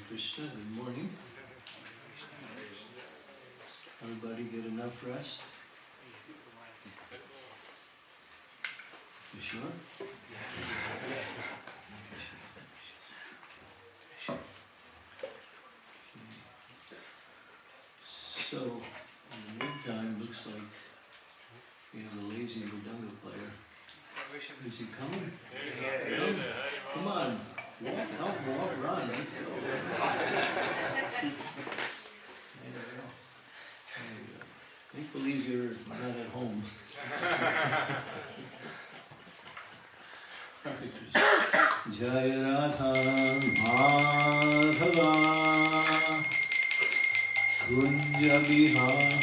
Krishna, good morning. Everybody get enough rest? You sure? So, in the meantime, looks like we have a lazy Mridanga player. Is he coming? Yeah. Come on. Walk, don't walk, run. Let's go. There you go. Make believe you're not at home. Jaya Radha Madhava Kunja Bihari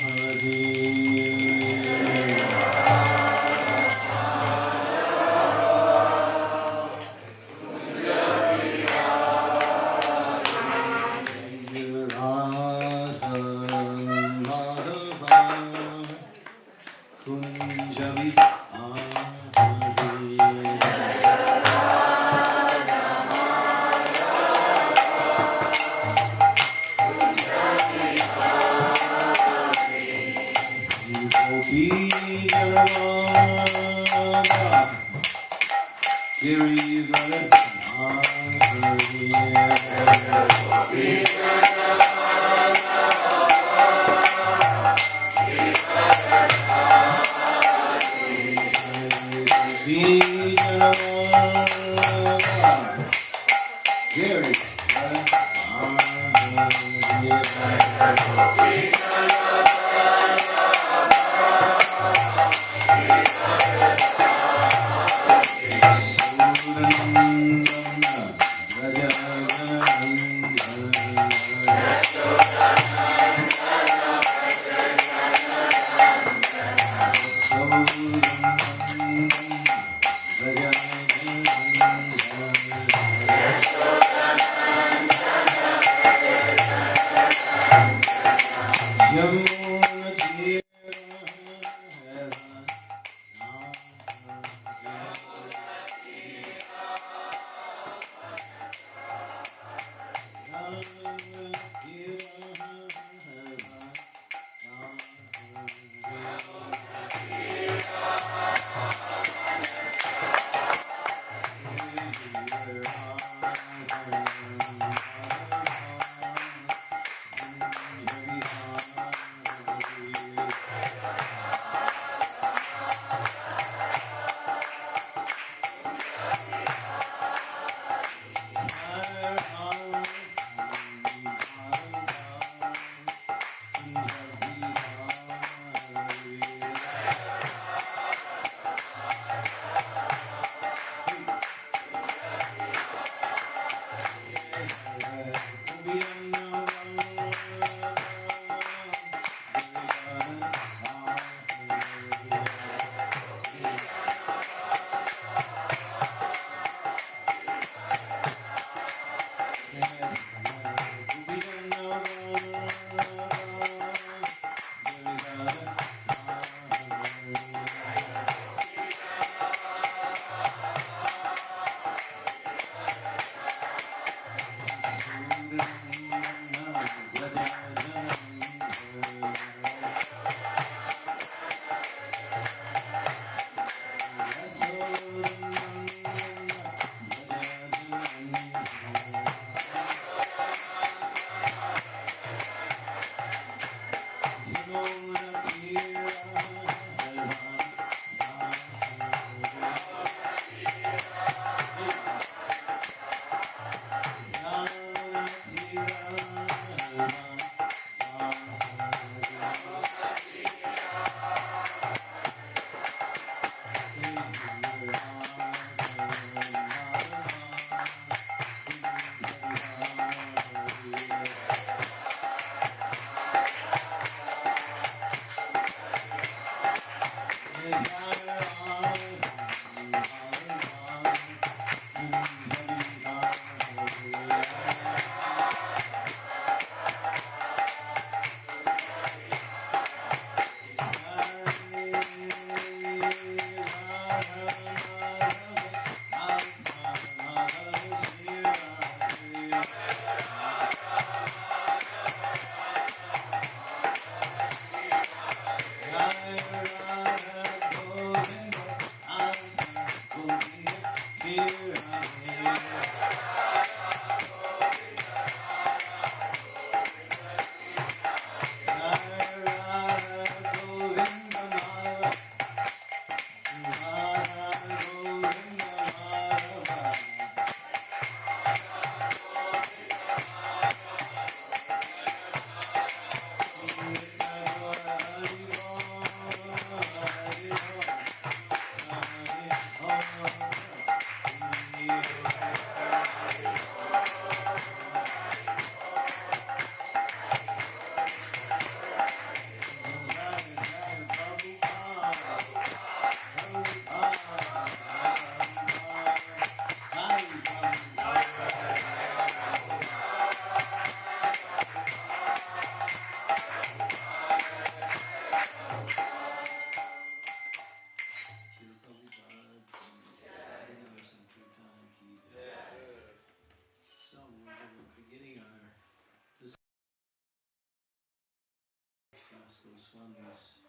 Swami's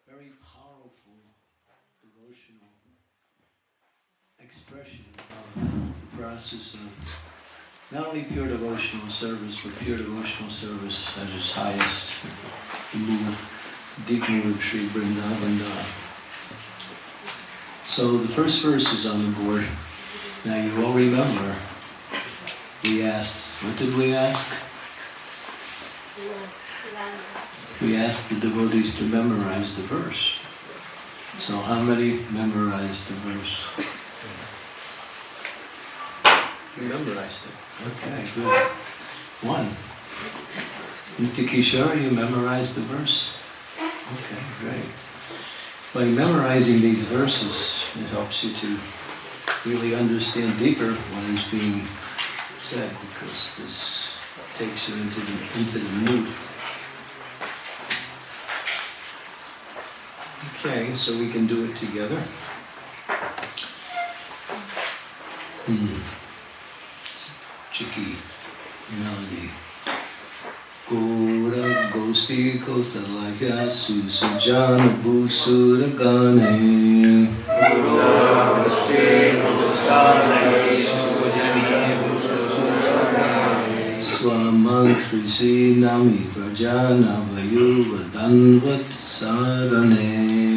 very powerful devotional expression of the process of not only pure devotional service, but pure devotional service at its highest, the mood, deep mood, Sri Vrindavan. So the first verse is on the board. Now you all remember, we asked, what did we ask? We asked the devotees to memorize the verse. So how many memorized the verse? You memorized it. Okay, good. One. Nitya Kishore, you memorized the verse? Okay, great. By memorizing these verses, it helps you to really understand deeper what is being said, because this takes you into the mood. Okay, so we can do it together. Chicky melody. Gora Gosti Kotalaya Susujana Busura Gane. Gora Gosti Kotalaya Susujana Busura Gane. Swamantrisi Nami Vrajana Vayuva Danvat Sarane.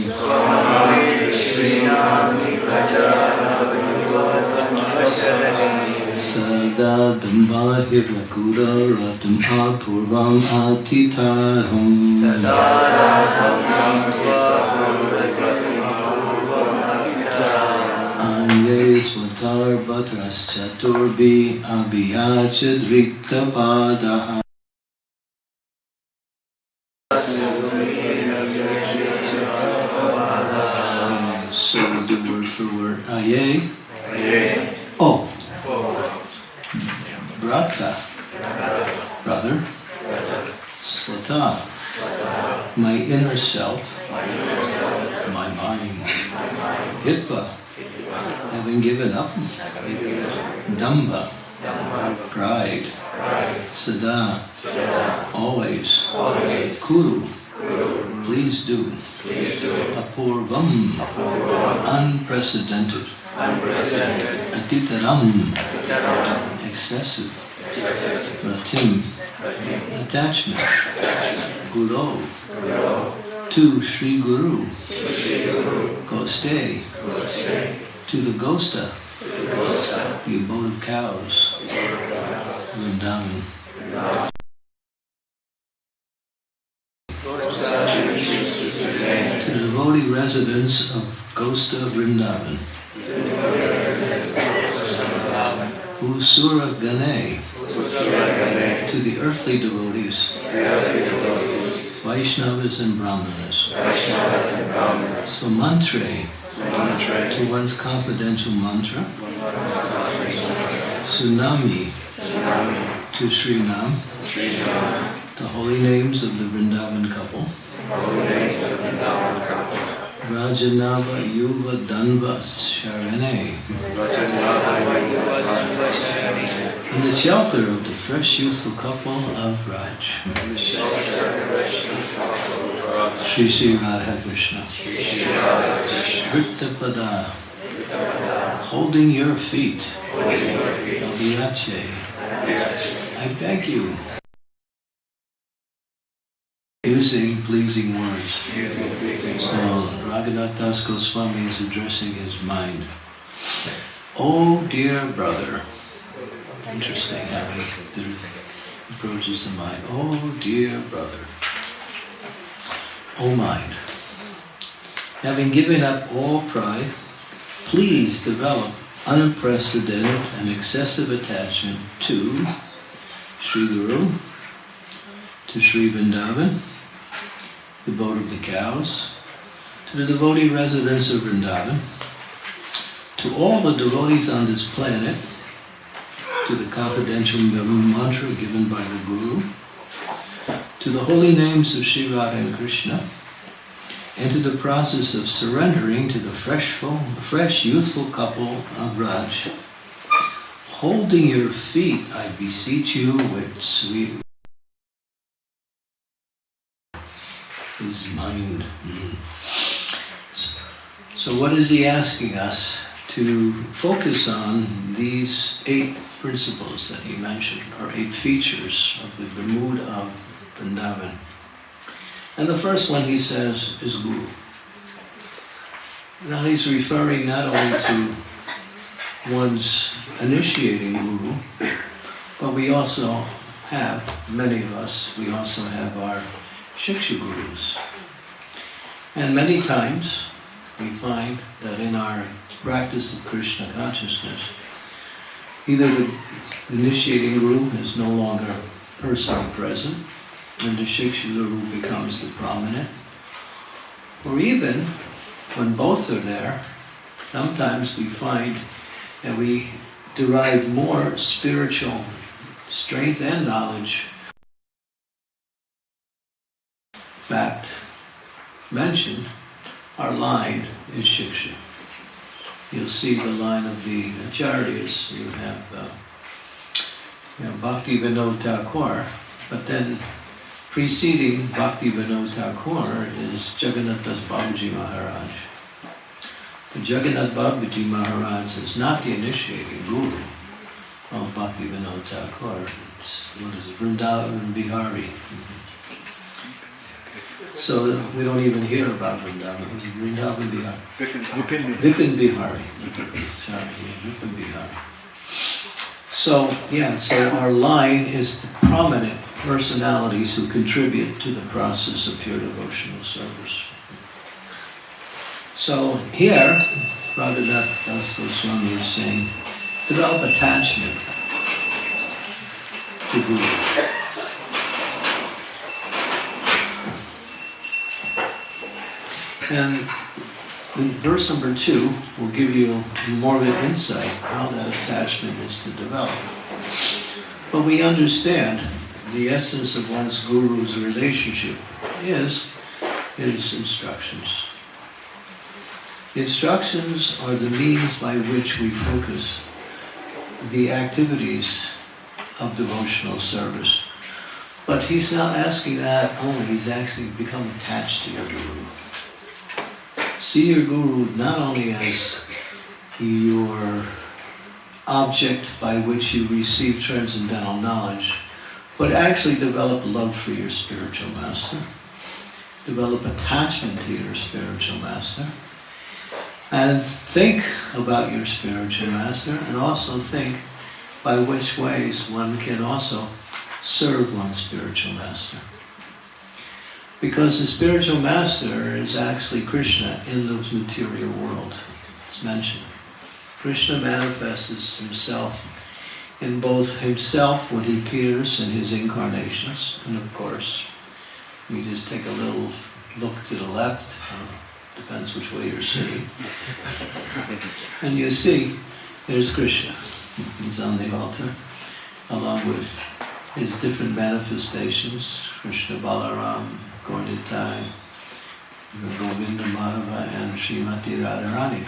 Swamantrisi Nami Vrajana Vayuva Danvat Sarane. Sada Damba Hirakura Ratam Apurvam Atitaram. Anye Swatar Bhatras Chaturbi Abhiyachad Rikta Padaha. So do word for word. Aye. Oh. Brata, brother. Swata, my inner self, my mind. Hitva, having given up. Damba, pride. Sada, always. Kuru, please do. Apurvam, unprecedented. Atitaram, excessive. Ratim, attachment. Guru, to Sri Guru. Goste, to the Gosta, the abode of cows. Vrindavan. To the devotee residents of Gosta Vrindavan. Usura Gane, to the earthly devotees, Vaishnavas and Brahmanas. Swamantre, to one's confidential mantra. Tsunami, to Sri Nam, the holy names of the Vrindavan couple. Rajanava Yuva Danva Sharane. In the shelter of the fresh youthful couple of Raj. Shri Shri Radha Krishna. Vrittapada. Holding your feet. Abhiyache. I beg you. Using pleasing words. So Raghunath Das Goswami is addressing his mind. Oh dear brother. Interesting how he approaches the mind. Oh dear brother. Oh mind. Having given up all pride, please develop unprecedented and excessive attachment to Sri Guru, to Sri Vrindavan, the abode of the cows, to the devotee residents of Vrindavan, to all the devotees on this planet, to the confidential mantra given by the Guru, to the holy names of Sri Radha and Krishna, and to the process of surrendering to the fresh youthful couple of Raj. Holding your feet, I beseech you with sweet. his mind. So what is he asking us? To focus on these 8 principles that he mentioned, or 8 features of the mood of Vrindavan. And the first one he says is Guru. Now he's referring not only to one's initiating Guru, but we also have, many of us, we also have our Shiksha Gurus. And many times we find that in our practice of Krishna consciousness, either the initiating Guru is no longer personally present, and the Shiksha Guru becomes the prominent, or even when both are there, sometimes we find that we derive more spiritual strength and knowledge. Fact mentioned, our line is Shiksha. You'll see the line of the Acharyas. You have Bhakti Vinod Thakur, but then preceding Bhakti Vinod Thakur is Jagannath Das Babaji Maharaj. But Jagannath Babaji Maharaj is not the initiating Guru of Bhakti Vinod Thakur. It's, what is it, Vrindavan Bihari. So we don't even hear about Vrindavan. Vrindavan Bihari. Vipin Bihari. Sorry, Vipin Bihari. So, so our line is the prominent personalities who contribute to the process of pure devotional service. So here, Bhagavath Das Goswami is saying, develop attachment to Guru. And in verse number 2 will give you more of an insight how that attachment is to develop. But we understand the essence of one's Guru's relationship is his instructions. The instructions are the means by which we focus the activities of devotional service. But he's not asking that only, he's actually become attached to your Guru. See your Guru not only as your object by which you receive transcendental knowledge, but actually develop love for your spiritual master, develop attachment to your spiritual master, and think about your spiritual master, and also think by which ways one can also serve one's spiritual master. Because the spiritual master is actually Krishna in the material world. It's mentioned. Krishna manifests himself in both himself when he appears in his incarnations, and of course, we just take a little look to the left, depends which way you're sitting, and you see there's Krishna. He's on the altar, along with his different manifestations, Krishna Balaram, Gaurnitai, Govinda Madhava, and Srimati Radharani.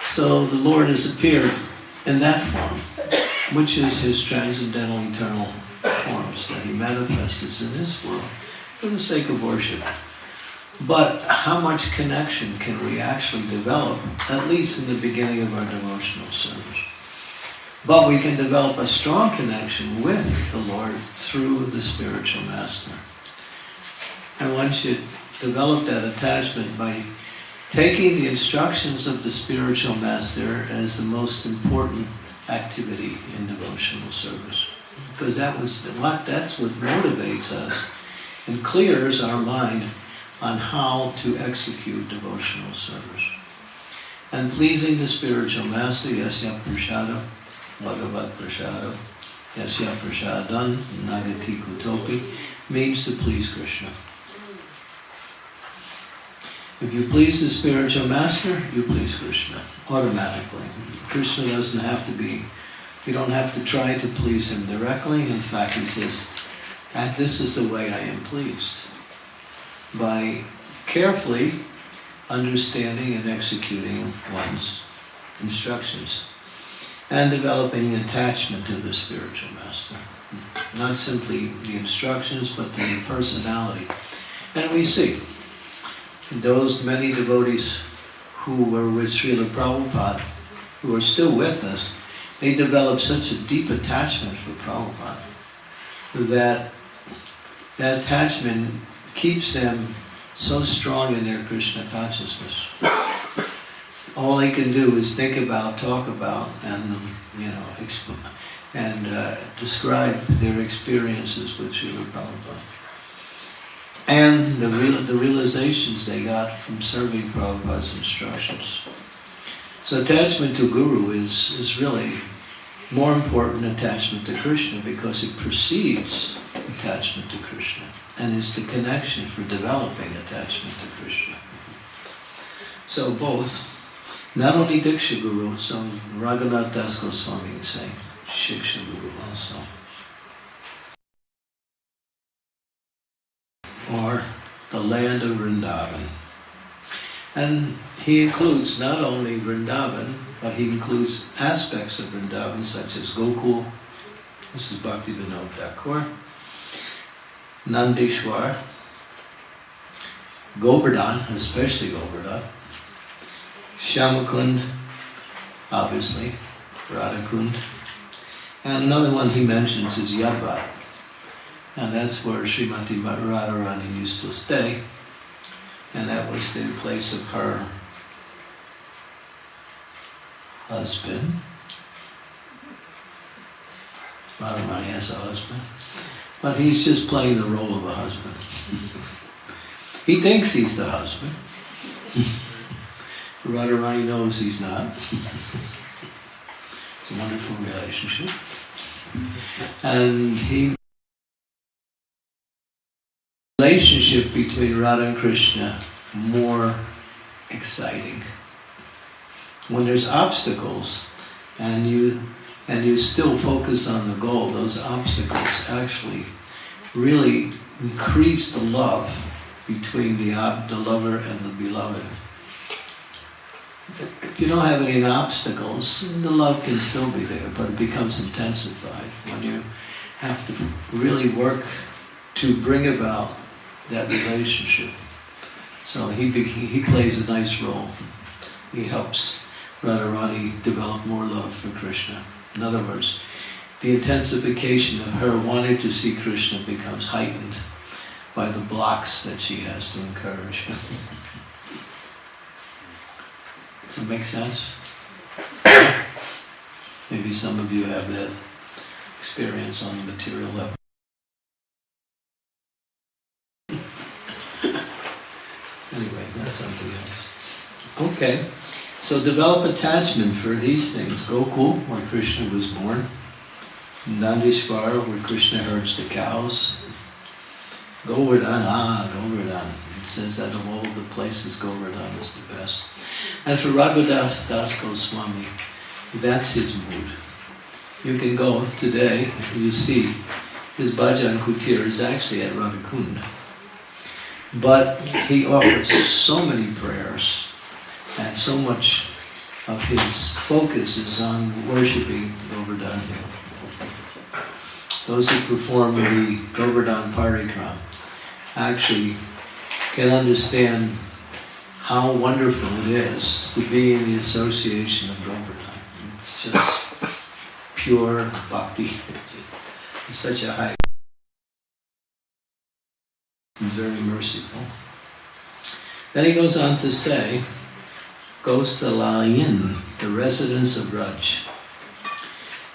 So the Lord has appeared in that form, which is his transcendental eternal forms that he manifests in this world for the sake of worship. But how much connection can we actually develop, at least in the beginning of our devotional service? But we can develop a strong connection with the Lord through the spiritual master. And one should develop that attachment by taking the instructions of the spiritual master as the most important activity in devotional service. Because that's what motivates us and clears our mind on how to execute devotional service. And pleasing the spiritual master, yasya prashadam, bhagavat prashadam, yasya prashadam, nagati kutopi, means to please Krishna. If you please the spiritual master, you please Krishna, automatically. Krishna doesn't have to be, you don't have to try to please him directly. In fact, he says, this is the way I am pleased. By carefully understanding and executing one's instructions and developing attachment to the spiritual master. Not simply the instructions, but the personality. And we see those many devotees who were with Srila Prabhupada, who are still with us, they developed such a deep attachment for Prabhupada that that attachment keeps them so strong in their Krishna consciousness. All they can do is think about, talk about, and describe their experiences with Srila Prabhupada. And the realizations they got from serving Prabhupada's instructions. So attachment to Guru is really more important than attachment to Krishna, because it precedes attachment to Krishna and is the connection for developing attachment to Krishna. So both, not only Diksha Guru, some Raghunath Das Goswami is saying Shiksha Guru also. Or the land of Vrindavan. And he includes not only Vrindavan, but he includes aspects of Vrindavan such as Gokul, this is Bhakti Vinod Thakur, Nandeshwar, Govardhan, especially Govardhan, Shyamakund, obviously, Radhakund, and another one he mentions is Yadvat. And that's where Srimati Radharani used to stay, and that was the place of her husband. Radharani has a husband, but he's just playing the role of a husband. He thinks he's the husband. Radharani knows he's not. It's a wonderful relationship. And relationship between Radha and Krishna more exciting. When there's obstacles and you still focus on the goal, those obstacles actually really increase the love between the lover and the beloved. If you don't have any obstacles, the love can still be there, but it becomes intensified when you have to really work to bring about that relationship. So he plays a nice role. He helps Radharani develop more love for Krishna. In other words, the intensification of her wanting to see Krishna becomes heightened by the blocks that she has to encourage. Does it make sense? Maybe some of you have that experience on the material level. Anyway, that's something else. Okay, so develop attachment for these things. Gokul, where Krishna was born. Nandeshwar, where Krishna herds the cows. Govardhan, Govardhan. It says that of all the places, Govardhan is the best. And for Raghunath Das Goswami, that's his mood. You can go today, you see, his bhajan kutir is actually at Radhakund. But he offers so many prayers, and so much of his focus is on worshipping Govardhan Hill. Those who perform the Govardhan Parikram actually can understand how wonderful it is to be in the association of Govardhan. It's just pure bhakti. It's such a high. He's very merciful. Then he goes on to say, Gostalayan, the residents of Raj.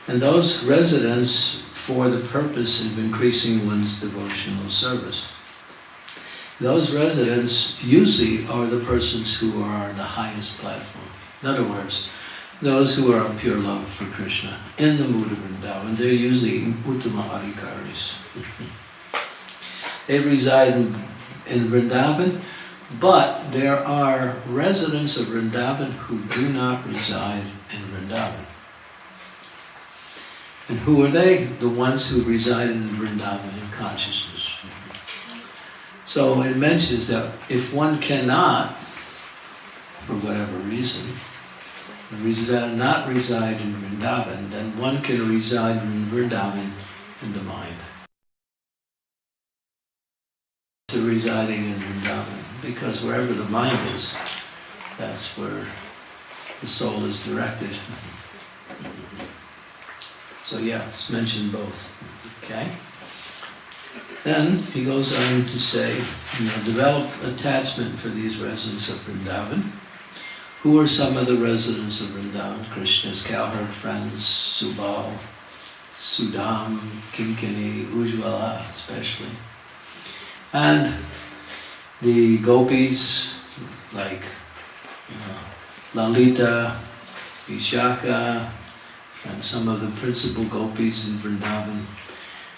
And those residents for the purpose of increasing one's devotional service. Those residents usually are the persons who are on the highest platform. In other words, those who are in pure love for Krishna, in the mood of Vrindavan, they're usually Uttama Adhikaris. They reside in Vrindavan, but there are residents of Vrindavan who do not reside in Vrindavan. And who are they? The ones who reside in Vrindavan in consciousness. So it mentions that if one cannot, for whatever reason, not reside in Vrindavan, then one can reside in Vrindavan in the mind. To residing in because wherever the mind is, that's where the soul is directed. So yeah, it's mentioned both. Okay? Then he goes on to say, develop attachment for these residents of Vrindavan. Who are some of the residents of Vrindavan? Krishna's cowherd friends, Subal, Sudam, Kinkini, Ujjvala especially. And the gopis like Lalita, Vishaka, and some of the principal gopis in Vrindavan.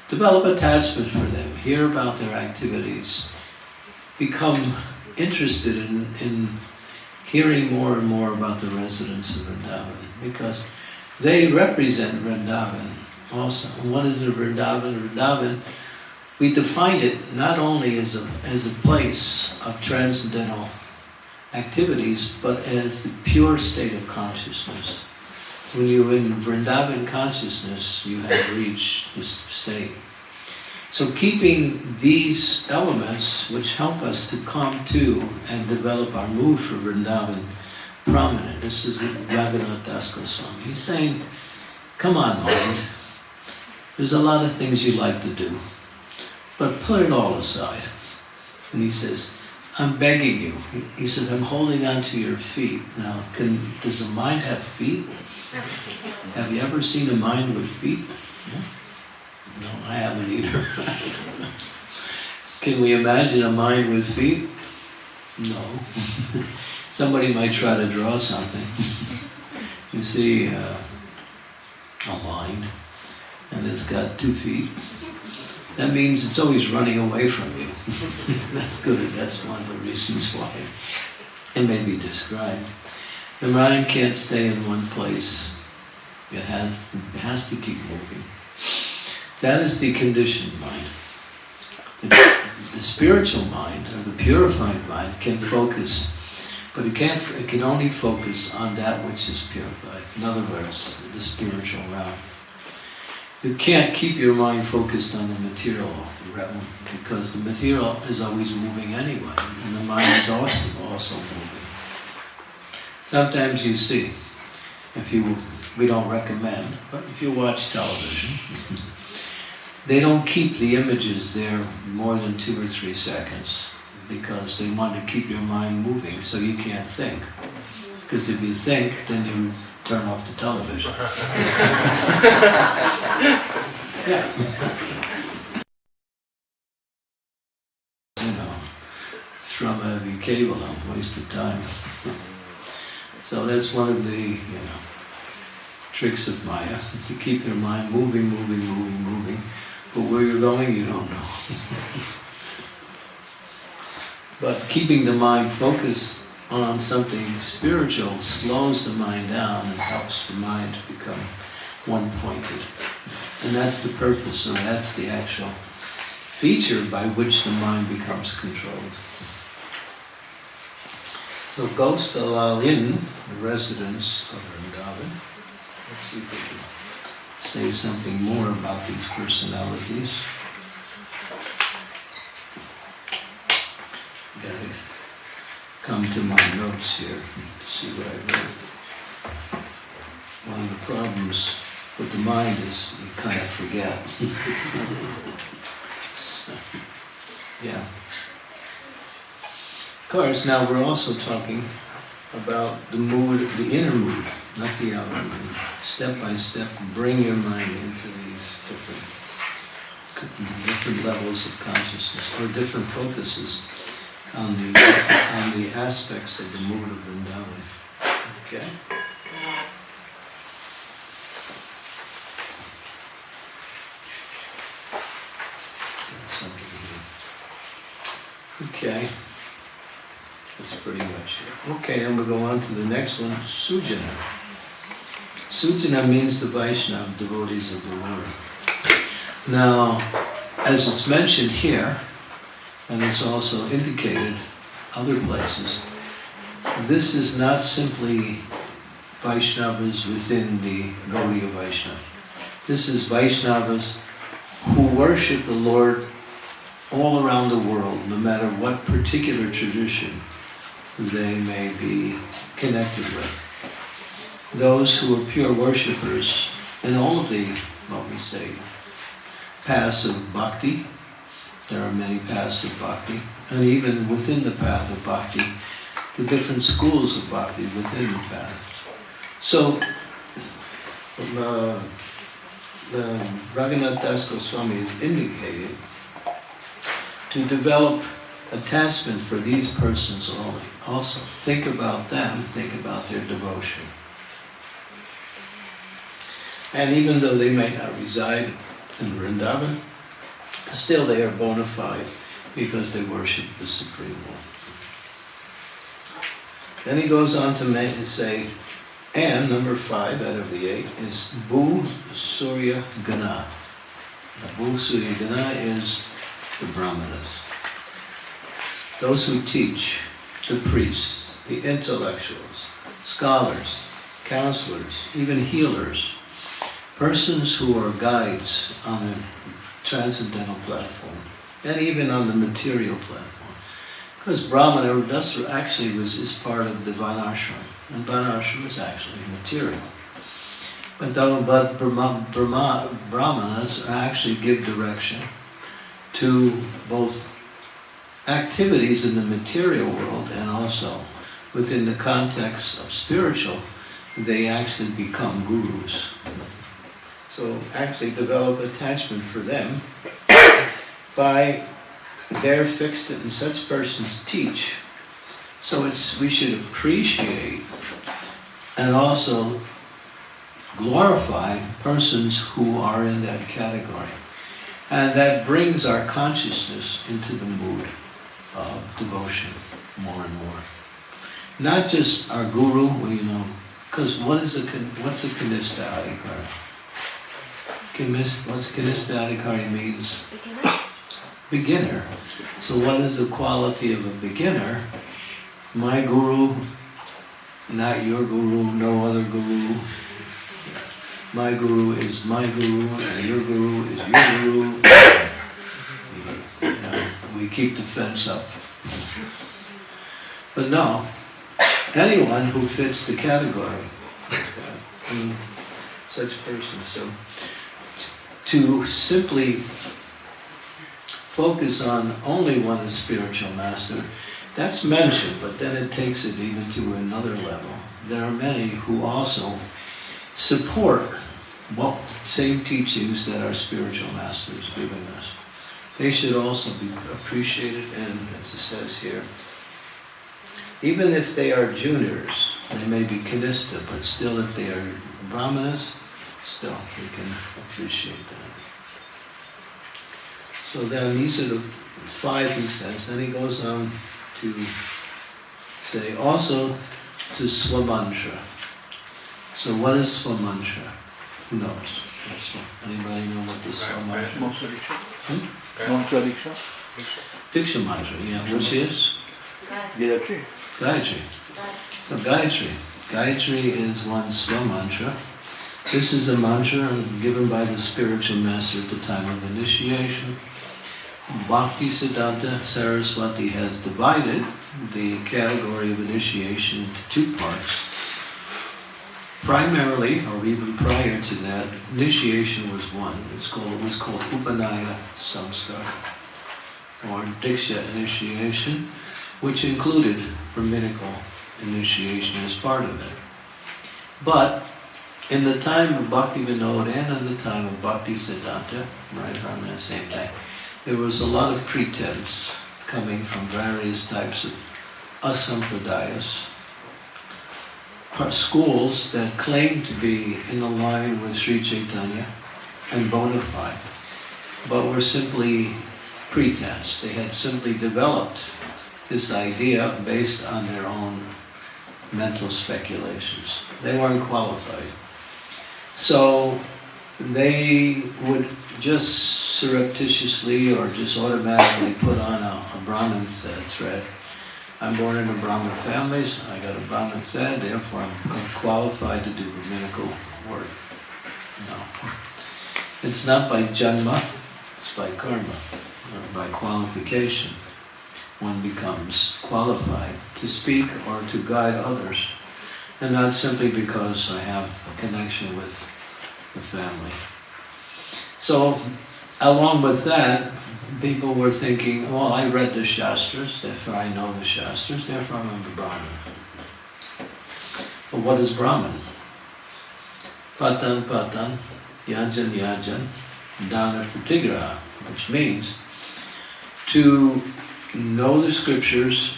Develop attachment for them, hear about their activities, become interested in hearing more and more about the residents of Vrindavan, because they represent Vrindavan also. And what is the Vrindavan? Vrindavan, we define it not only as a place of transcendental activities, but as the pure state of consciousness. When you're in Vrindavan consciousness, you have reached this state. So keeping these elements, which help us to come to and develop our mood for Vrindavan, prominent. This is Raghunath Das Goswami. He's saying, come on, mind. There's a lot of things you like to do, but put it all aside. And he says, I'm begging you. He says, I'm holding on to your feet. Now, does a mind have feet? Have you ever seen a mind with feet? No, I haven't either. Can we imagine a mind with feet? No. Somebody might try to draw something. You see a mind, and it's got 2 feet. That means it's always running away from you. That's good. That's one of the reasons why it may be described. The mind can't stay in one place. It has to keep moving. That is the conditioned mind. The spiritual mind, or the purified mind, can focus, but it can only focus on that which is purified. In other words, the spiritual realm. You can't keep your mind focused on the material realm, because the material is always moving anyway, and the mind is also moving. Sometimes you see, we don't recommend, but if you watch television, they don't keep the images there more than 2 or 3 seconds, because they want to keep your mind moving so you can't think. Because if you think, then you turn off the television. Yeah. Throw every cable out, waste of time. So that's one of the, tricks of Maya, to keep your mind moving, but where you're going, you don't know. But keeping the mind focused on something spiritual slows the mind down and helps the mind to become one-pointed. And that's the purpose, and that's the actual feature by which the mind becomes controlled. So Ghost Alalin, the residents of Vrindavan, let's see if we can say something more about these personalities. Gotta come to my notes here and see what I wrote. One of the problems with the mind is you kind of forget. So, yeah. Of course, now we're also talking about the mood, the inner mood, not the outer mood. Step by step, bring your mind into these different levels of consciousness, or different focuses on the aspects of the mood of Vrindavan. Okay? Okay. That's pretty much it. Okay, then we'll go on to the next one, Sujana. Sujana means the Vaishnava, devotees of the Lord. Now, as it's mentioned here, and it's also indicated other places, this is not simply Vaishnavas within the Gaudiya Vaishnava. This is Vaishnavas who worship the Lord all around the world, no matter what particular tradition they may be connected with. Those who are pure worshippers in all of the, what we say, paths of bhakti. There are many paths of bhakti, and even within the path of bhakti, the different schools of bhakti within the path. So, Raghunath Das Goswami is indicated to develop attachment for these persons only. Also, think about them, think about their devotion. And even though they may not reside in Vrindavan, still they are bona fide because they worship the Supreme One. Then he goes on to say, and number 5 out of the 8 is Bhu Surya Gana. Bhu Surya Gana is the Brahmanas. Those who teach, the priests, the intellectuals, scholars, counselors, even healers, persons who are guides on the transcendental platform, and even on the material platform. Because Brahmana actually is part of the Varnashram, and Varnashram is actually material. But Brahmanas actually give direction to both activities in the material world and also within the context of spiritual, they actually become gurus. So actually develop attachment for them by their fixed and such persons teach. So we should appreciate and also glorify persons who are in that category. And that brings our consciousness into the mood of devotion more and more. Not just our guru, because what's a Kanista Adhikari? What's Kanista Adhikari means? Beginner. So what is the quality of a beginner? My guru, not your guru, no other guru. My guru is my guru, and your guru is your guru. We keep the fence up. But no, anyone who fits the category, such person. So to simply focus on only one spiritual master, that's mentioned, but then it takes it even to another level. There are many who also support same teachings that our spiritual masters giving us. They should also be appreciated, and as it says here, even if they are juniors, they may be Kanista, but still if they are Brahmanas, still we can appreciate that. So then these are the 5 he says. Then he goes on to say also to Swamantra. So what is Swamantra? Who knows? Anybody know what the Swamantra is? Mantra Diksha? Diksha mantra, yeah, which is? Gayatri. Gayatri. So Gayatri. Gayatri is one Swamantra. This is a mantra given by the spiritual master at the time of initiation. Bhakti Siddhanta Saraswati has divided the category of initiation into 2 parts. Primarily, or even prior to that, initiation was one. It was called Upanaya Samskar, or Diksha initiation, which included Brahminical initiation as part of it. But in the time of Bhakti Vinod and in the time of Bhakti Siddhanta, right around that same day, there was a lot of pretense coming from various types of asampradayas, schools that claimed to be in a line with Sri Chaitanya and bona fide, but were simply pretense. They had simply developed this idea based on their own mental speculations. They weren't qualified. So they would just surreptitiously or just automatically put on a Brahmin thread. I'm born in a Brahmin families, I got a Brahmin thread, therefore I'm qualified to do Brahminical work. No. It's not by Janma, It's by karma, or by qualification. One becomes qualified to speak or to guide others, and not simply because I have a connection with the family. So, along with that, people were thinking, well, I read the Shastras, therefore I know the Shastras, therefore I'm a Brahmin. But what is Brahmin? Patan patan, yajan yajan, dana pratigraha, which means to know the scriptures,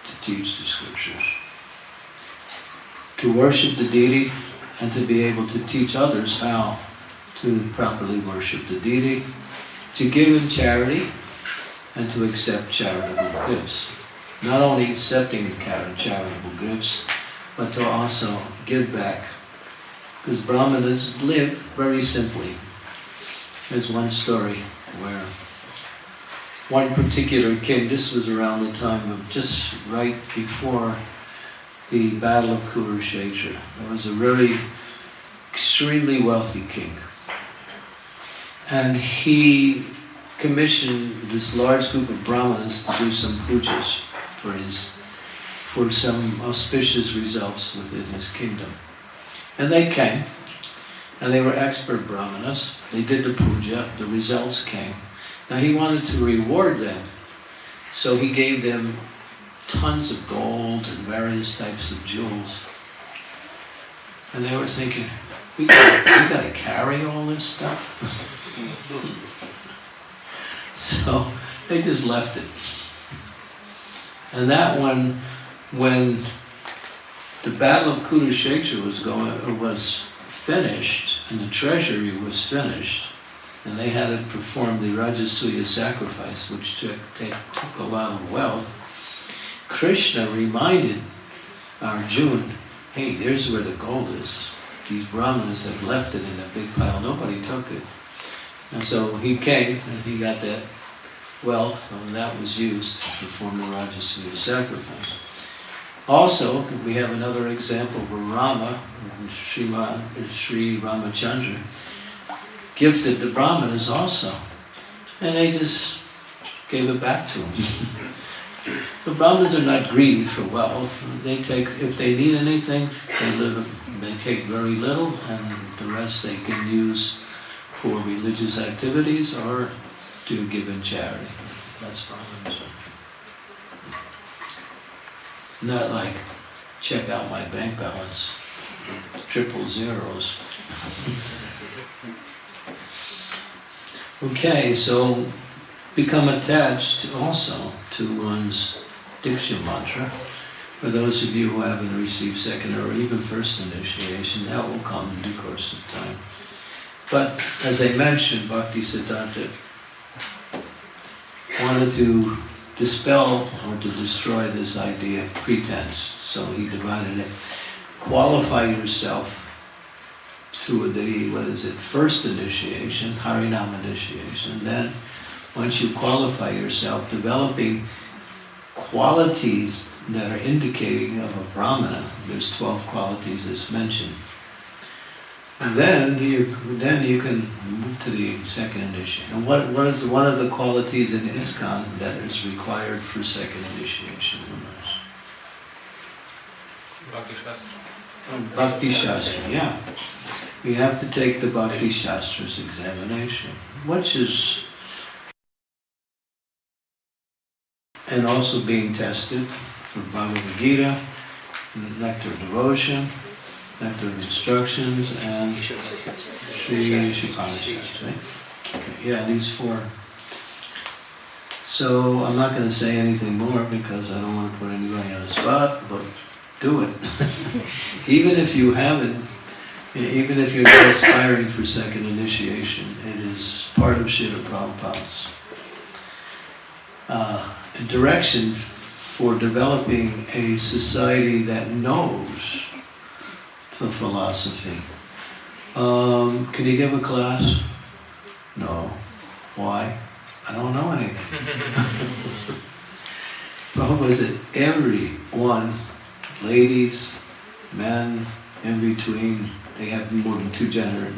to teach the scriptures, to worship the deity, and to be able to teach others how to properly worship the deity, to give in charity, and to accept charitable gifts. Not only accepting charitable gifts, but to also give back. Because Brahmanas live very simply. There's one story where one particular king, this was around the time of just right before the Battle of Kurukshetra. There was a really extremely wealthy king. And he commissioned this large group of Brahmanas to do some pujas for some auspicious results within his kingdom. And they came, and they were expert Brahmanas. They did the puja, the results came. Now he wanted to reward them, so he gave them tons of gold and various types of jewels. And they were thinking, we gotta carry all this stuff? So they just left it. And that one, when the Battle of Kurukshetra was finished, and the treasury was finished, and they had to perform the Rajasuya sacrifice, which took a lot of wealth, Krishna reminded Arjuna, hey, there's where the gold is. These Brahmanas have left it in a big pile, nobody took it. And so he came, and he got that wealth, and that was used to perform the Rajasuya sacrifice. Also, we have another example where Rama, Sri Ramachandra, gifted the Brahmanas also, and they just gave it back to him. The Brahmanas are not greedy for wealth. They take, if they need anything, they take very little, and the rest they can use for religious activities or to give in charity. That's Brahmanism. Not like, check out my bank balance, triple zeros. Okay, so become attached also to one's Diksha mantra. For those of you who haven't received second or even first initiation, that will come in due course of time. But as I mentioned, Bhakti Siddhanta wanted to dispel or to destroy this idea of pretense. So he divided it. Qualify yourself through the, first initiation, Harinam initiation. Then, once you qualify yourself, developing qualities that are indicating of a Brahmana. There's 12 qualities as mentioned. And then you can move to the second initiation. And what is one of the qualities in ISKCON that is required for second initiation? Bhakti Shastra, yeah. We have to take the Bhakti Shastra's examination, which is, and also being tested for Bhagavad Gita, Nectar of Devotion, Nectar of Instructions, and Sri Shastra. Okay, yeah, these four. So I'm not going to say anything more because I don't want to put anybody on the spot, but do it. Even if you haven't, even if you're not aspiring for second initiation, it is part of Srila Prabhupada's direction for developing a society that knows the philosophy. Can you give a class? No. Why? I don't know anything. Prabhupada said everyone, ladies, men, in between, they have more than two genders.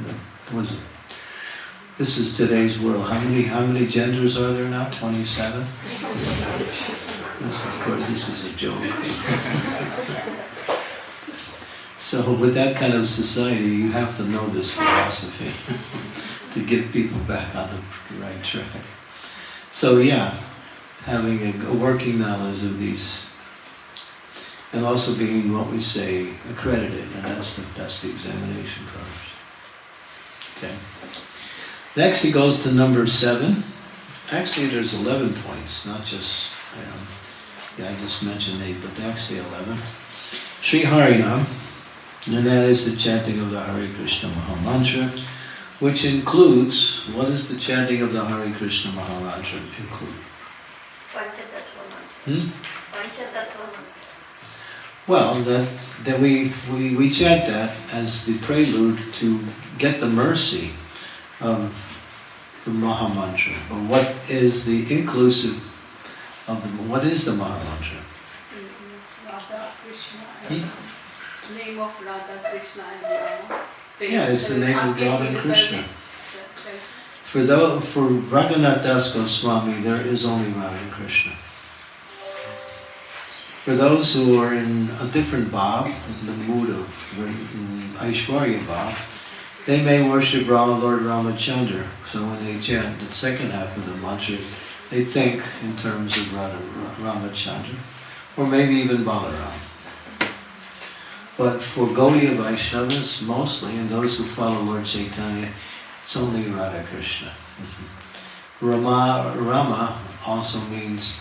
This is today's world. How many genders are there now? 27? Of course, this is a joke. So with that kind of society, you have to know this philosophy to get people back on the right track. So yeah, having a working knowledge of these, and also being what we say accredited, and that's the examination process. Okay. Next he goes to number 7. Actually there's 11 points, not just, I just mentioned 8, but actually 11. Sri Harinam, and that is the chanting of the Hare Krishna Maha Mantra, which includes, what does the chanting of the Hare Krishna Maha Mantra include? Well, that we chant that as the prelude to get the mercy of the Maha Mantra. But what is the inclusive of what is the Maha Mantra? Radha Krishna. Name of Radha Krishna and Rama. Yeah, it's the name of God and Krishna. For Raghunath Das Goswami, there is only Radha and Krishna. For those who are in a different bhav, in the mood of Aishwarya bhav, they may worship Lord Ramachandra. So when they chant the second half of the mantra, they think in terms of Ramachandra, or maybe even Balaram. But for Gaudiya Vaishnavas, mostly, and those who follow Lord Chaitanya, it's only Radha Krishna. Rama also means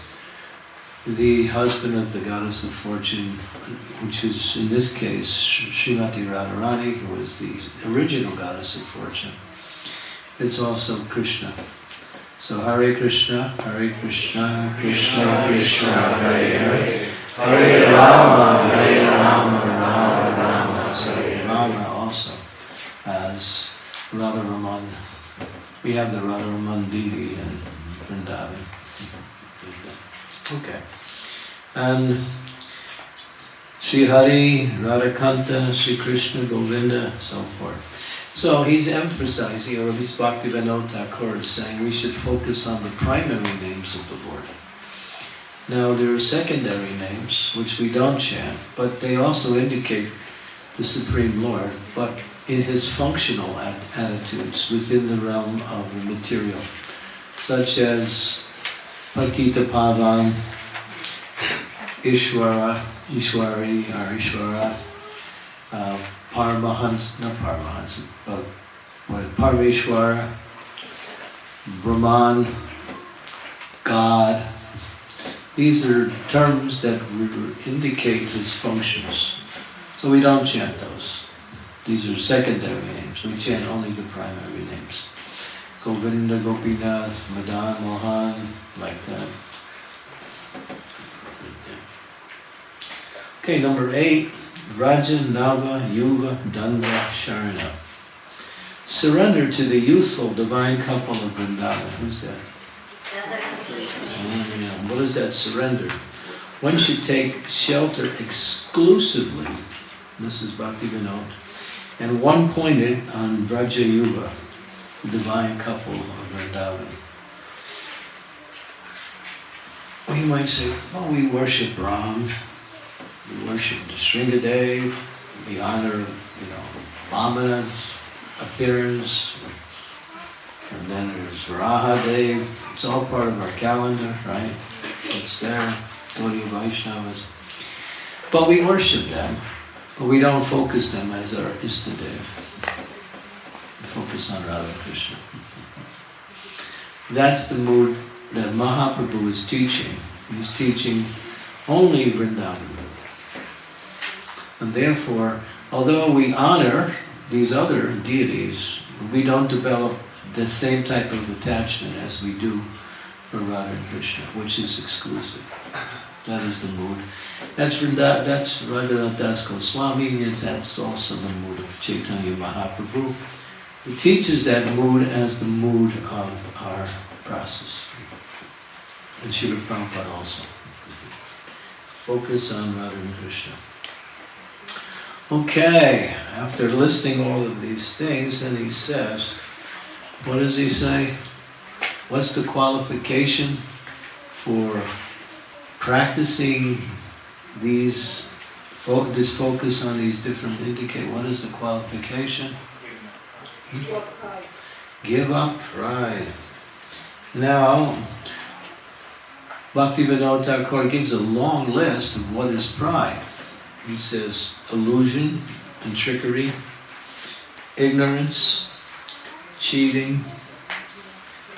the husband of the goddess of fortune, which is in this case Srimati Radharani, who is the original goddess of fortune. It's also Krishna. So Hare Krishna, Krishna Krishna, Hare Hare, Hare Rama, Rama Rama. So Rama also as Radharaman. We have the Radharaman Devi in Vrindavan. Okay. And Sri Hari, Radhakanta, Sri Krishna, Govinda, so forth. So he's emphasizing, or Bhaktivinoda Thakur is saying, we should focus on the primary names of the Lord. Now there are secondary names, which we don't chant, but they also indicate the Supreme Lord, but in his functional attitudes within the realm of the material, such as Patita Pavan, Ishwara, Ishwari, or Ishwara, Paramahans, not Paramahans, but Parameshwara, Brahman, God. These are terms that indicate his functions. So we don't chant those. These are secondary names. We chant only the primary names. Govinda, Gopinath, Madan, Mohan, like that. Okay, number 8, Raja, Nava, Yuga, Danda, Sharana. Surrender to the youthful divine couple of Vrindavan. Who's that? What is that surrender? One should take shelter exclusively, this is Bhaktivinoda, and one pointed on Braja Yuga, the divine couple of Vrindavan. We might say, well, we worship Ram, we worship the Sringadev, we honor, Vamana's appearance, and then there's Varahadev. It's all part of our calendar, right? It's there, Gaudiya Vaishnavas. But we worship them, but we don't focus them as our Istadev. We focus on Radha Krishna. That's the mood that Mahaprabhu is teaching. He's teaching only Vrindavan. And therefore, although we honor these other deities, we don't develop the same type of attachment as we do for Radha and Krishna, which is exclusive. That is the mood. That's Raghunath Das Goswami, and that's also the mood of Chaitanya Mahaprabhu. He teaches that mood as the mood of our process. And Srila Prabhupada also. Focus on Radha and Krishna. Okay, after listing all of these things, then he says, what does he say? What's the qualification for practicing these, this focus on these different indicators? What is the qualification? Give up pride. Now, Bhaktivinoda Thakur gives a long list of what is pride. He says illusion and trickery, ignorance, cheating,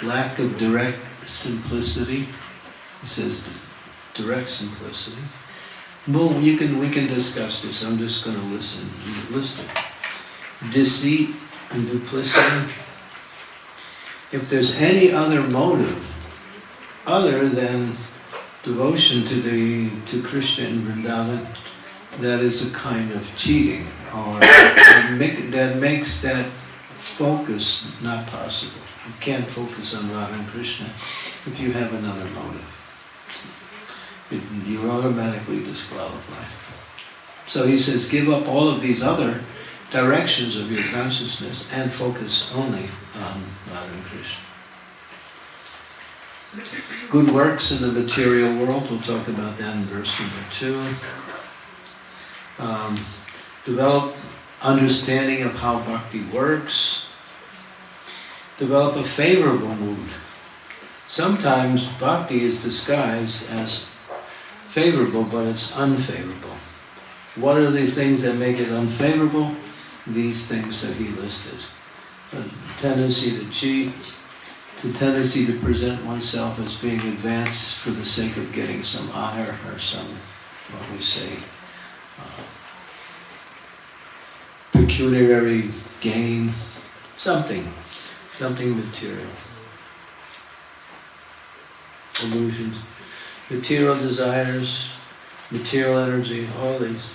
lack of direct simplicity. He says direct simplicity. Well, we can discuss this. I'm just going to list it. Deceit and duplicity. If there's any other motive other than devotion to Krishna and Vrindavan, that is a kind of cheating, or that makes that focus not possible. You can't focus on Radha and Krishna if you have another motive. You're automatically disqualified. So he says, give up all of these other directions of your consciousness and focus only on Radha and Krishna. Good works in the material world, we'll talk about that in verse number 2. Develop understanding of how bhakti works. Develop a favorable mood. Sometimes bhakti is disguised as favorable, but it's unfavorable. What are the things that make it unfavorable? These things that he listed. A tendency to cheat, the tendency to present oneself as being advanced for the sake of getting some honor or some, what we say, pecuniary gain, something material. Illusions, material desires, material energy, all these.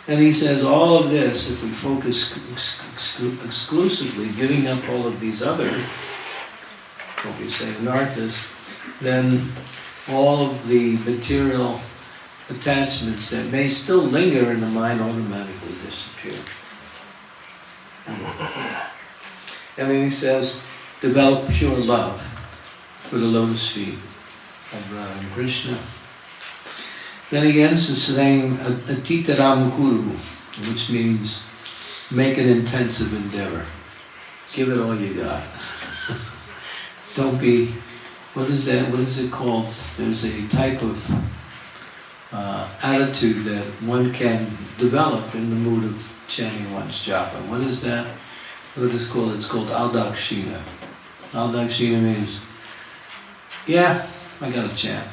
And he says all of this, if we focus exclusively, giving up all of these other, what we say, anarthas, then all of the material attachments that may still linger in the mind automatically disappear. And then he says, develop pure love for the lotus feet of Radha and Krishna. Then again, it's saying atitaram kuru, which means make an intensive endeavor. Give it all you got. Don't be, what is that? What is it called? There's a type of attitude that one can develop in the mood of chanting one's japa. What is that? What is it called? It's called aldakshina. Aldakshina means, yeah, I got to chant.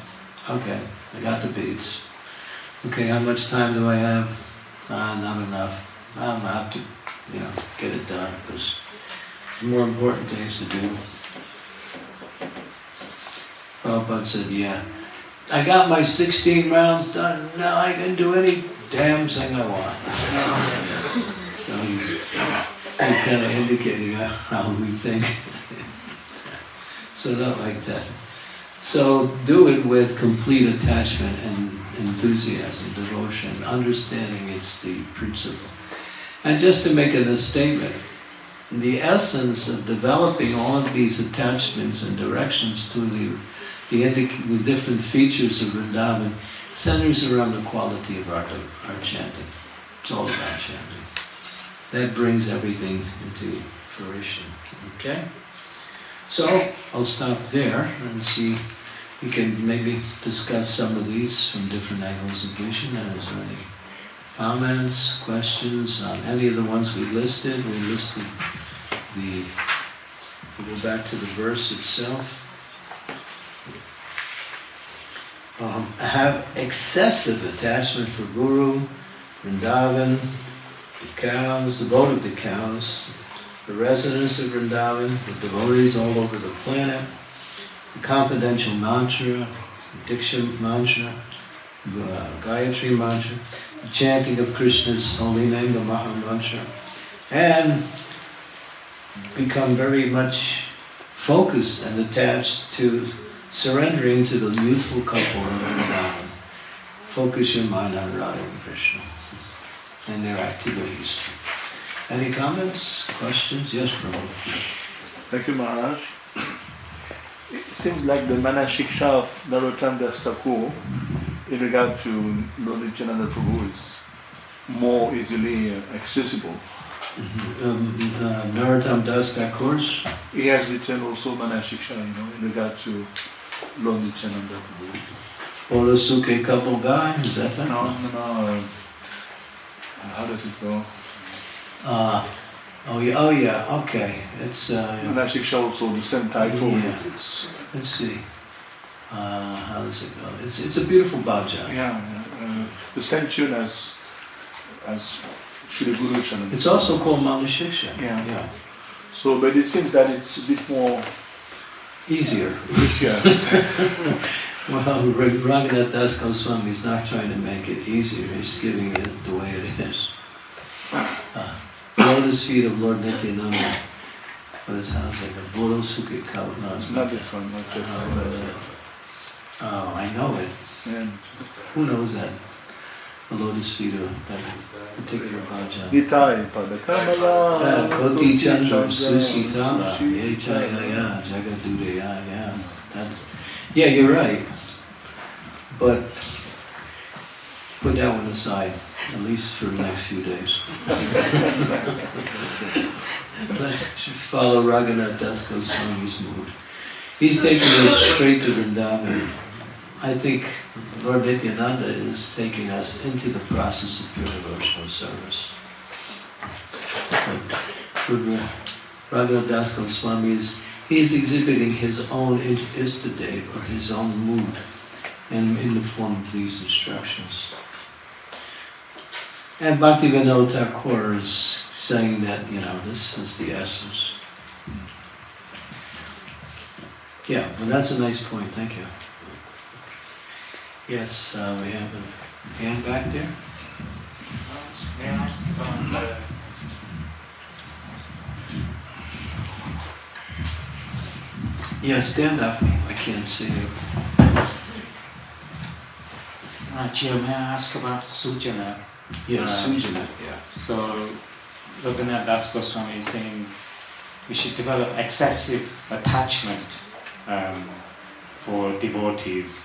Okay, I got the beads. Okay, how much time do I have? Not enough. I'm gonna have to, get it done because there's more important things to do. Prabhupada said, yeah, I got my 16 rounds done. Now I can do any damn thing I want. So he's kind of indicating how we think. So not like that. So do it with complete attachment and enthusiasm, devotion, understanding it's the principle. And just to make it a statement, the essence of developing all of these attachments and directions to the different features of Vrindavan centers around the quality of our chanting. It's all about chanting. That brings everything into fruition. Okay? So I'll stop there and see. We can maybe discuss some of these from different angles of vision. Is there any comments, questions on any of the ones we listed? We listed we'll go back to the verse itself. Have excessive attachment for Guru, Vrindavan, the cows, the boat of the cows, the residents of Vrindavan, the devotees all over the planet, the confidential mantra, the Diksha mantra, the Gayatri mantra, the chanting of Krishna's holy name, the Maha mantra, and become very much focused and attached to surrendering to the youthful couple of Vrindavan. Focus your mind on Radha and Krishna and their activities. Any comments, questions? Yes, Prabhu. Thank you, Maharaj. It seems like the Manashiksha of Narottam Das Thakur in regard to Lord Nityananda Prabhu is more easily accessible. Narottam Das Thakur's? He has written also Manashiksha, in regard to Lord Nityananda Prabhu. Orosuke couple guy, is that that? No. How does it go? Oh yeah, okay. It's Manashiksha also the same title. Yeah. It's, let's see. How does it go? It's a beautiful bhajan. yeah, the same tune as Shri Guru Chananda. It's also called Manashiksha. Yeah. So, but it seems that it's a bit more easier. easier. Well, Raghunath Das Goswami is not trying to make it easier, he's giving it the way it is. Lotus feet of Lord Nityananda. What it sounds like a Bolo Suki Kawa. No, it's Not this one, not this one. Oh, I know it. Yeah. Who knows that? The Lotus feet of that particular bhajan. Itai Padakamala. Koti Chandra Susitala. Yechaya Jagadudaya. Yeah. Yeah, you're right. But put that one aside, at least for the next few days. Let's follow Raghunath Das Goswami's mood. He's taking us straight to Vrindavan. I think Lord Nityananda is taking us into the process of pure devotional service. But Raghunath Das Goswami he's exhibiting his own istadate or his own mood in the form of these instructions. And Bhaktivinoda Thakur is saying that, this is the essence. Yeah, well that's a nice point, thank you. Yes, we have a hand back there. May I ask about Yeah, stand up. I can't see you. Chair, may I ask about Sujana? Yes, Sujana. Yeah. So, Raghunath Das Goswami is saying we should develop excessive attachment for devotees.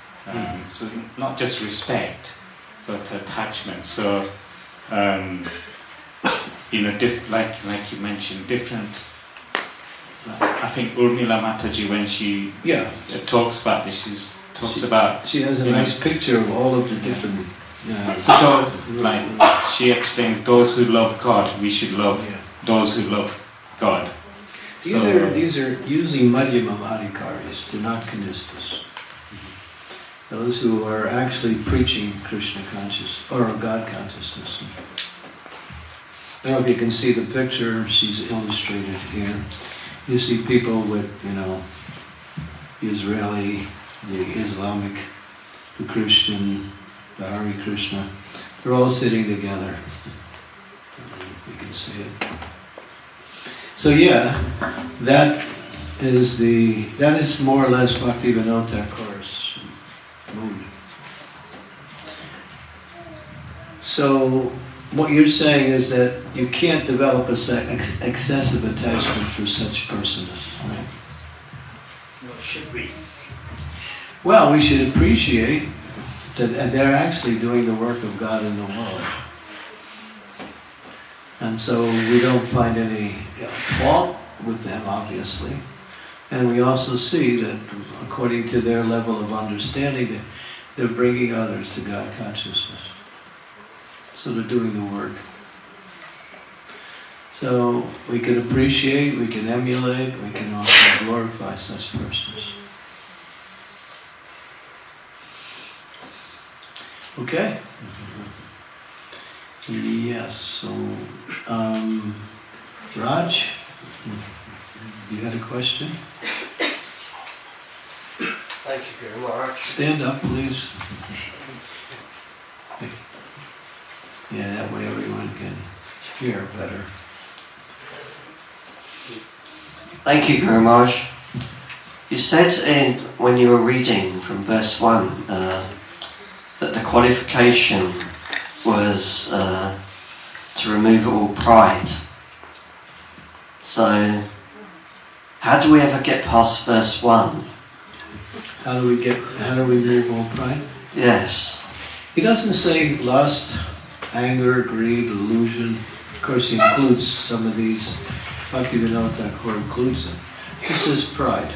So, not just respect, but attachment. So, like you mentioned, different. I think Urmila Mataji, when she talks about this, she has a nice picture of all of the different. She explains those who love God, we should love those who love God. These are using Madhyama Adhikaris, they're not Kanistas. Those who are actually preaching Krishna consciousness or God consciousness. I don't know if you can see the picture, she's illustrated here. You see people with, the Israeli, the Islamic, the Christian, the Hare Krishna. They're all sitting together. You can see it. So that is more or less Bhaktivinoda Thakur's mood. So what you're saying is that you can't develop excessive attachment for such persons, right? Well, should we? Well, we should appreciate that they're actually doing the work of God in the world. And so we don't find any fault with them, obviously. And we also see that according to their level of understanding, they're bringing others to God consciousness. So they're doing the work. So we can appreciate, we can emulate, we can also glorify such persons. Okay? Yes, so, Raj, you had a question? Thank you very much. Stand up, please. Yeah, that way everyone can hear better. Thank you very much. You said when you were reading from verse 1 that the qualification was to remove all pride. So how do we ever get past verse 1? How do we remove all pride? Yes. He doesn't say lust, anger, greed, illusion. Of course, he includes some of these. Bhaktivinoda Thakur includes them. He says pride.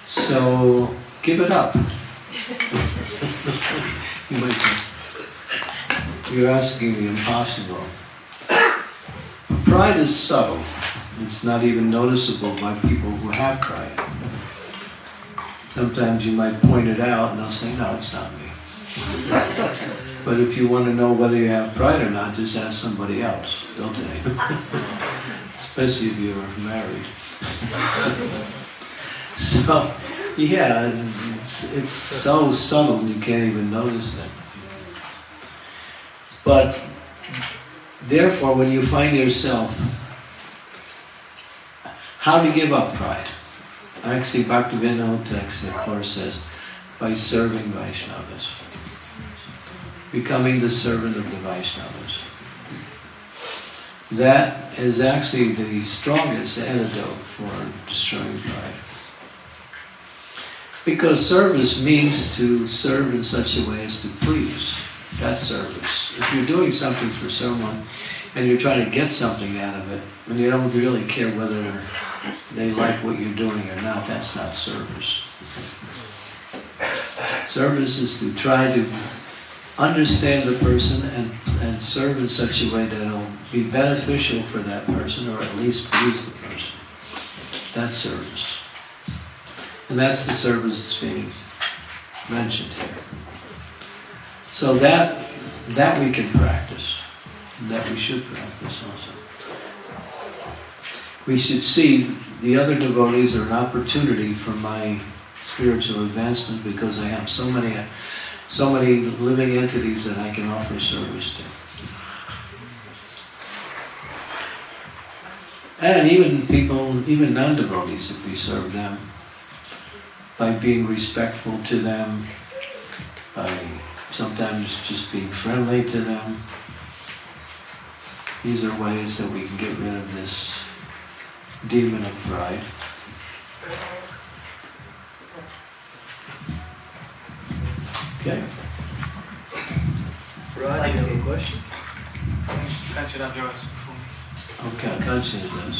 So, give it up. You might say, you're asking the impossible. Pride is subtle. It's not even noticeable by people who have pride. Sometimes you might point it out and they'll say, no, it's not me. But if you want to know whether you have pride or not, just ask somebody else, don't they? Especially if you're married. So, yeah, it's so subtle you can't even notice it. But, therefore, when you find yourself, how to give up pride? Actually, Bhaktivinoda Thakur says, by serving Vaishnavas. Becoming the servant of the Vaishnavas. That is actually the strongest antidote for destroying pride. Because service means to serve in such a way as to please. That's service. If you're doing something for someone and you're trying to get something out of it, and you don't really care whether they like what you're doing or not, that's not service. Service is to try to understand the person and serve in such a way that it'll be beneficial for that person, or at least please the person. That's service. And that's the service that's being mentioned here. So that we can practice, and that we should practice also. We should see the other devotees are an opportunity for my spiritual advancement, because I have so many living entities that I can offer service to. And even people, even non-devotees, if we serve them, by being respectful to them, by sometimes just being friendly to them. These are ways that we can get rid of this demon of pride. Okay. Rod, you have a question? Okay, Kanchana does.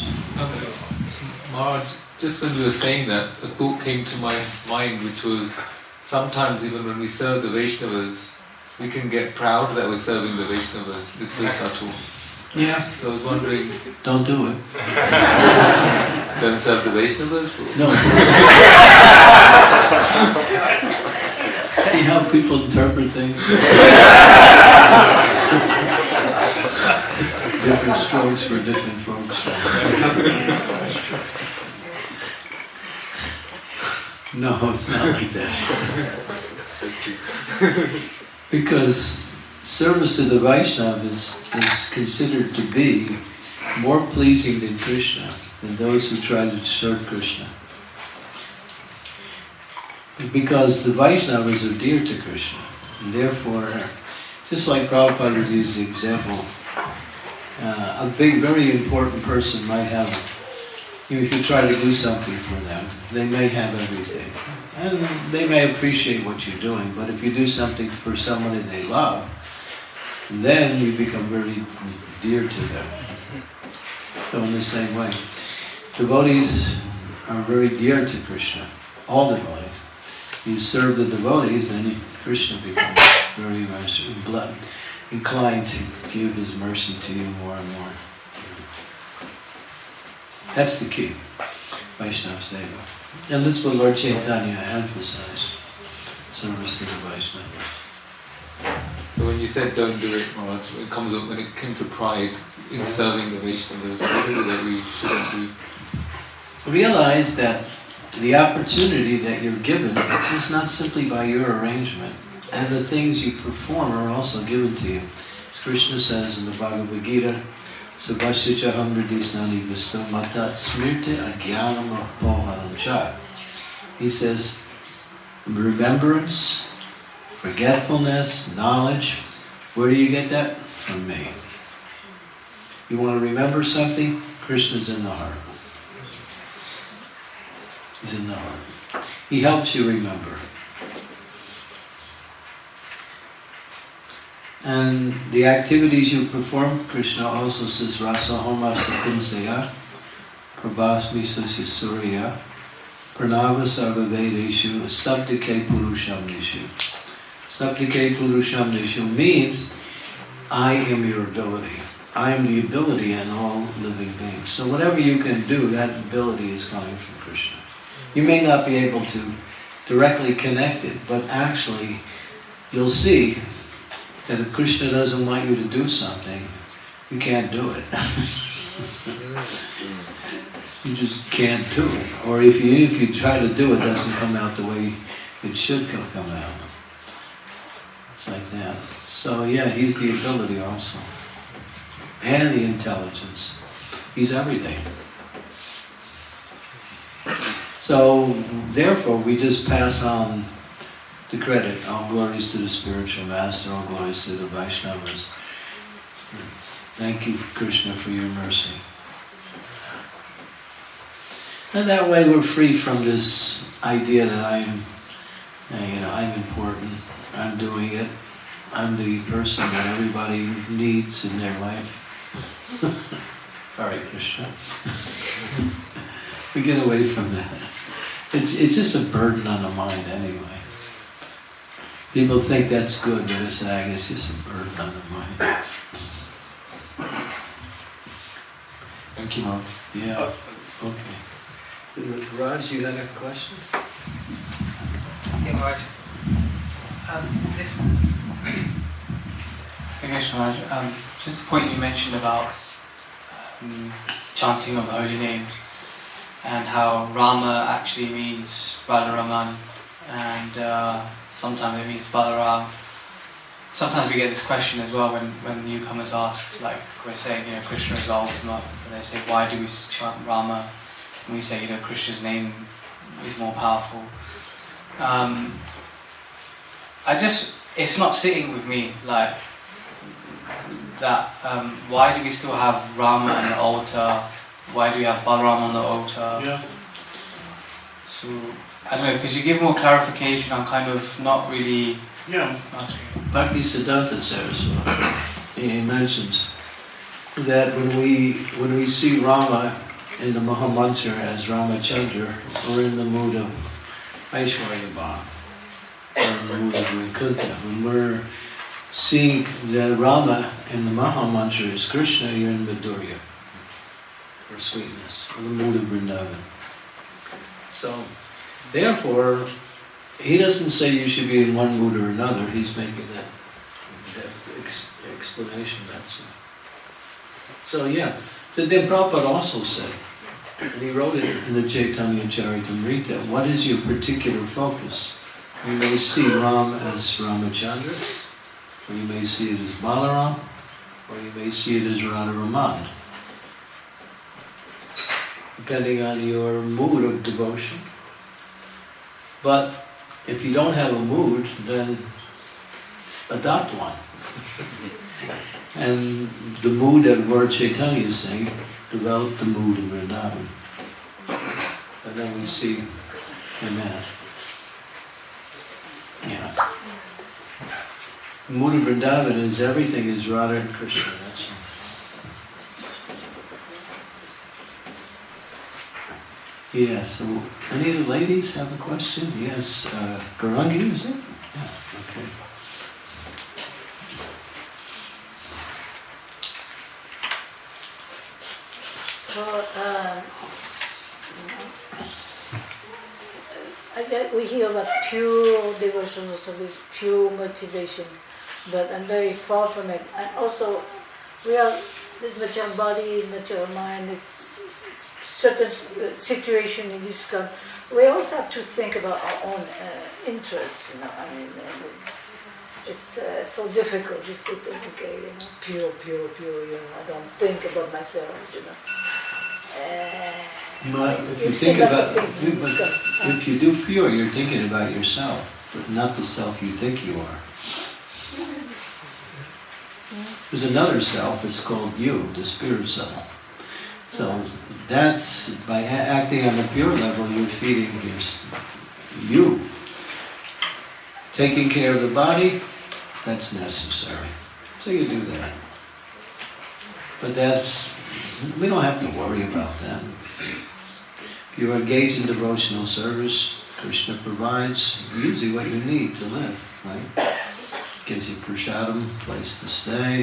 Maharaj, just when you were saying that, a thought came to my mind, which was sometimes even when we serve the Vaishnavas, we can get proud that we're serving the Vaishnavas. It's so subtle. Yeah. So I was wondering... Don't do it. Don't serve the Vaishnavas? Or? No. See how people interpret things? Different strokes for different folks. No, it's not like that. Because service to the Vaishnava is considered to be more pleasing than Krishna, than those who try to serve Krishna. Because the Vaishnavas are dear to Krishna, and therefore, just like Prabhupada would use the example, a big, very important person might have, if you try to do something for them, they may have everything. And they may appreciate what you're doing, but if you do something for somebody they love, then you become very dear to them. So in the same way, devotees are very dear to Krishna, all devotees. You serve the devotees, then Krishna becomes very much inclined to give his mercy to you more and more. That's the key, Vaishnava Seva. And that's what Lord Chaitanya emphasized, service to the Vaishnavas. So when you said don't do it, Maharaj, when it came to pride in serving the Vaishnavas, what is it that we shouldn't do? Realize that the opportunity that you're given is not simply by your arrangement, and the things you perform are also given to you. As Krishna says in the Bhagavad Gita, Sabhashichaham Hridisnani Visto Mata Smirti Agyanam Pohanamcha. He says, remembrance, forgetfulness, knowledge, where do you get that? From me. You want to remember something? Krishna's in the heart. He's in the heart. He helps you remember. And the activities you perform, Krishna also says, Rasa Homa Sakumsaya, Prabhasmi Susya Pranava Sarva Vedeshu, Sabdike Purusham Nishu. Sabdike Purusham Nishu means, I am your ability. I am the ability in all living beings. So whatever you can do, that ability is coming from Krishna. You may not be able to directly connect it, but actually you'll see that if Krishna doesn't want you to do something, you can't do it. You just can't do it. Or if you try to do it, it doesn't come out the way it should come out. It's like that. So yeah, he's the ability also. And the intelligence. He's everything. So therefore we just pass on the credit. All glories to the spiritual master, all glories to the Vaishnavas. Thank you, Krishna, for your mercy. And that way we're free from this idea that I'm important, I'm doing it, I'm the person that everybody needs in their life. Hare Krishna. We get away from that. It's just a burden on the mind anyway. People think that's good, but it's just a burden on the mind. Thank you, Mark. Yeah, okay. Raj, you had a question? Yeah, Raj. Thank you, Raj. Just a point you mentioned about chanting of the holy names and how Rama actually means Balaraman and sometimes it means Balaram. Sometimes we get this question as well when newcomers ask, like we're saying, Krishna is the ultimate, and they say, why do we chant Rama? And we say, Krishna's name is more powerful. It's not sitting with me, like, that, why do we still have Rama on the altar? Why do we have Balaram on the altar? Yeah. So, I don't know, could you give more clarification on kind of not really... Yeah. Bhaktisiddhanta Saraswati, he mentions that when we see Rama in the Mahamantra as Ramachandra, we're in the mood of Aishwarya, or in the mood of Vaikuntha. When we're seeing that Rama in the Mahamantra is Krishna, you're in Madhurya, or sweetness, or the mood of Vrindavan. So, therefore, he doesn't say you should be in one mood or another. He's making that explanation. So yeah. So then Prabhupada also said, and he wrote it in the Chaitanya Charitamrita, what is your particular focus? You may see Ram as Ramachandra, or you may see it as Balaram, or you may see it as Radharaman, depending on your mood of devotion. But if you don't have a mood, then adopt one. And the mood that Lord Chaitanya is saying, develop the mood of Vrindavan. And then we see in that. Yeah. The mood of Vrindavan is everything is Radha and Krishna. That's all. Yeah, so any of the ladies have a question? Yes, Garangi, is it? Yeah, okay. So, I guess we hear about pure devotion or service, pure motivation, but I'm very far from it. And also, we are this material body, material mind, this certain situation in this country. We also have to think about our own interests. I mean, it's so difficult just to think, okay, pure. I don't think about myself. But if you think about, if you do pure, you're thinking about yourself, but not the self you think you are. There's another self, it's called you, the spirit self. So that's, by acting on the pure level, you're feeding you. Taking care of the body, that's necessary. So you do that. But we don't have to worry about that. If you're engaged in devotional service, Krishna provides usually what you need to live, right? Gives you prasadam, place to stay.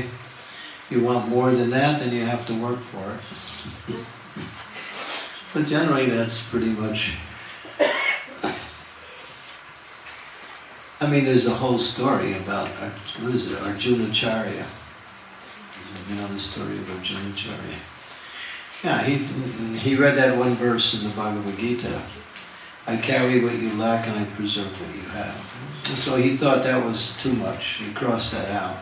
If you want more than that, then you have to work for it. But generally that's pretty much... I mean, there's a whole story about, what is it, Arjunacharya. You know the story of Arjunacharya? Yeah, he read that one verse in the Bhagavad Gita. I carry what you lack and I preserve what you have. And so he thought that was too much. He crossed that out.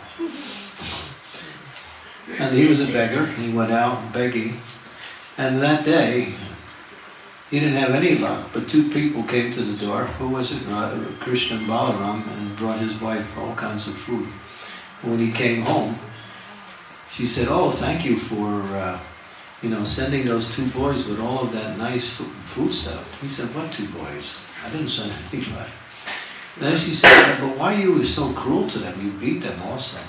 And he was a beggar. He went out begging. And that day, he didn't have any luck, but two people came to the door. Who was it? Krishna and Balaram, and brought his wife all kinds of food. And when he came home, she said, "Oh, thank you for sending those two boys with all of that nice food stuff." He said, "What two boys? I didn't send anybody." And then she said, "But why you were so cruel to them? You beat them also."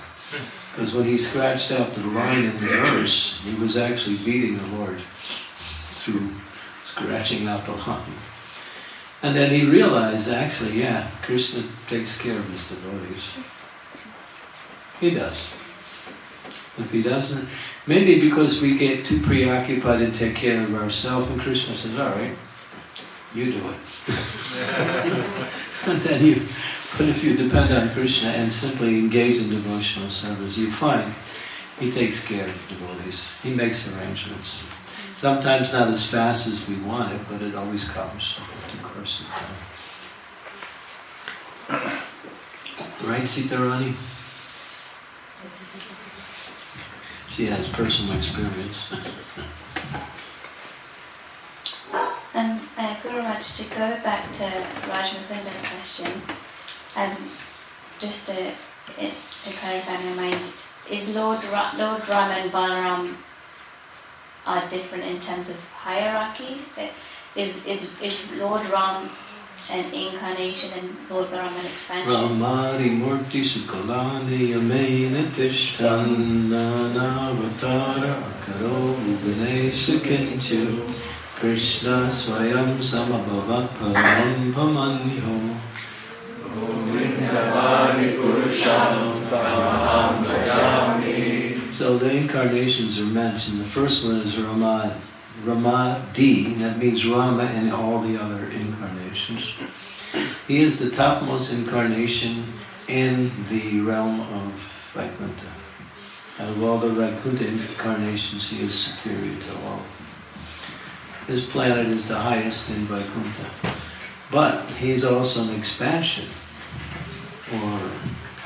Because when he scratched out the line in the verse, he was actually beating the Lord through scratching out the line. And then he realized, actually, yeah, Krishna takes care of his devotees. He does. If he doesn't, maybe because we get too preoccupied and take care of ourselves, and Krishna says, "All right, you do it." And then but if you depend on Krishna and simply engage in devotional service, you find he takes care of devotees. He makes arrangements. Sometimes not as fast as we want it, but it always comes over the course of time. Right, Sitarani? She has personal experience. Guru Raj, to go back to Raj Mukunda's question, just to clarify in my mind, is Lord Rama and Balaram are different in terms of hierarchy? Is Lord Ram an incarnation and Lord Balaram an expansion? Ramari Murti Sukalani Yamena Tishtan Nanavatara Akaro Ganesha Kinchu Krishna Swayam Samabhavat Param Pamanyo Govindavani Purusham Tamaham Bhajami. So the incarnations are mentioned. The first one is Ramadi, that means Rama and all the other incarnations. He is the topmost incarnation in the realm of Vaikuntha. Out of all the Vaikuntha incarnations, he is superior to all. His planet is the highest in Vaikuntha. But he's also an expansion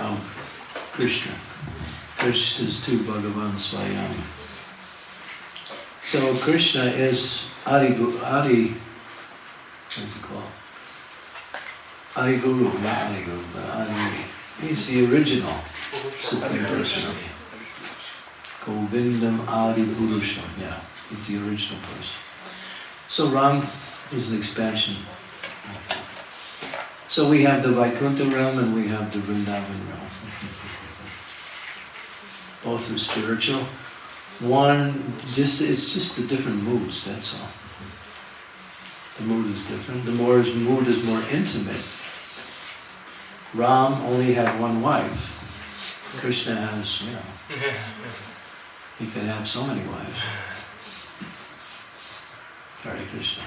of Krishna. Krishna's tu Bhagavan Swayam. So Krishna is Adi, what's it called? Adi Guru, not Adi Guru, but Adi. He's the original Supreme Personality. Govindam Adi Purusham, yeah, he's the original person. So Ram is an expansion. So we have the Vaikuntha realm and we have the Vrindavan realm. Both are spiritual. It's just the different moods, that's all. The mood is different. The mood is more intimate. Ram only had one wife. Krishna has, he can have so many wives. Hare Krishna.